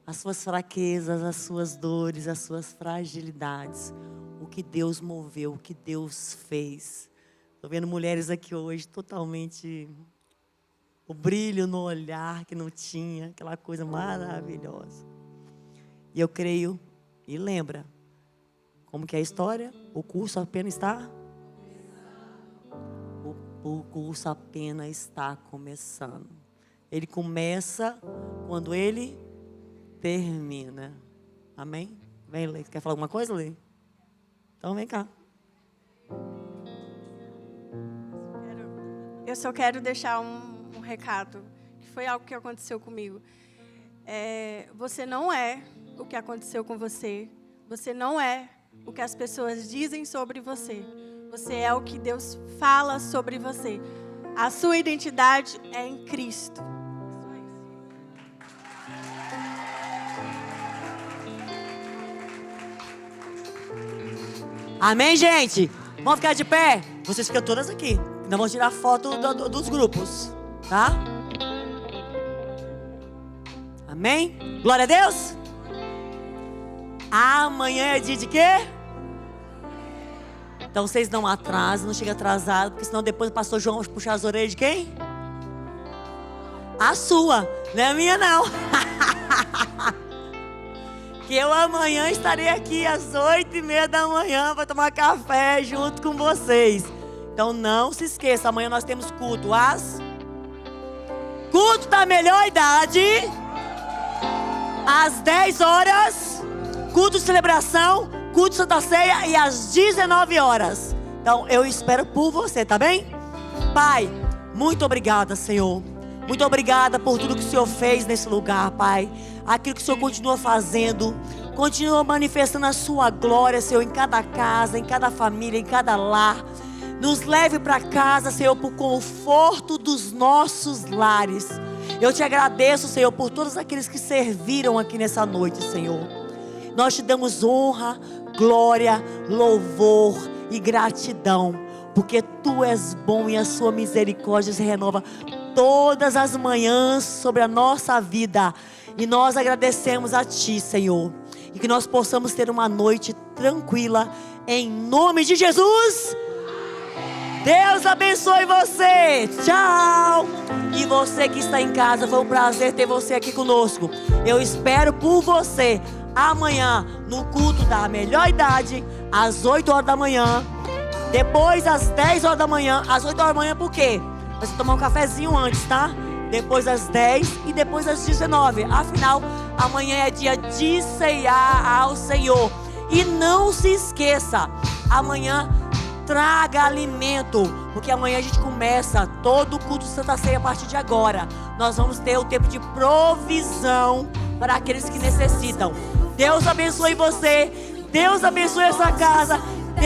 as suas fraquezas, as suas dores, as suas fragilidades, o que Deus moveu, o que Deus fez. Estou vendo mulheres aqui hoje totalmente, o brilho no olhar que não tinha, aquela coisa maravilhosa. E eu creio, e lembra, como que é a história? O curso apenas está? O curso apenas está começando. Ele começa quando ele termina. Amém? Vem, Lê. Quer falar alguma coisa, Lê? Então vem cá. Eu só quero deixar um recado, que foi algo que aconteceu comigo. Você não é o que aconteceu com você. Você não é o que as pessoas dizem sobre você. Você é o que Deus fala sobre você. A sua identidade é em Cristo. Amém, gente? Vamos ficar de pé? Vocês ficam todas aqui. Nós vamos tirar foto dos grupos, tá? Amém? Glória a Deus. Amanhã é dia de quê? Então vocês não atrasam, não chegam atrasados, porque senão depois o pastor João vai puxar as orelhas de quem? A sua, não é a minha não. Que eu amanhã estarei aqui às 8h30 da manhã para tomar café junto com vocês. Então não se esqueça, amanhã nós temos culto culto da melhor idade, às 10 horas, culto de celebração, culto de Santa Ceia, e às 19 horas. Então eu espero por você, tá bem? Pai, muito obrigada, Senhor. Muito obrigada por tudo que o Senhor fez nesse lugar, Pai. Aquilo que o Senhor continua fazendo. Continua manifestando a sua glória, Senhor, em cada casa, em cada família, em cada lar. Nos leve para casa, Senhor, por conforto dos nossos lares. Eu te agradeço, Senhor, por todos aqueles que serviram aqui nessa noite, Senhor. Nós te damos honra, glória, louvor e gratidão, porque Tu és bom e a sua misericórdia se renova todas as manhãs sobre a nossa vida. E nós agradecemos a Ti, Senhor. E que nós possamos ter uma noite tranquila, em nome de Jesus. Deus abençoe você. Tchau. E você que está em casa, foi um prazer ter você aqui conosco. Eu espero por você amanhã no culto da melhor idade, às 8 horas da manhã. Depois às 10 horas da manhã. Às 8 horas da manhã por quê? Você tomar um cafezinho antes, tá? Depois às 10 e depois às 19. Afinal, amanhã é dia de ceiar ao Senhor. E não se esqueça, amanhã traga alimento, porque amanhã a gente começa todo o culto de Santa Ceia a partir de agora. Nós vamos ter o tempo de provisão para aqueles que necessitam. Deus abençoe você, Deus abençoe essa casa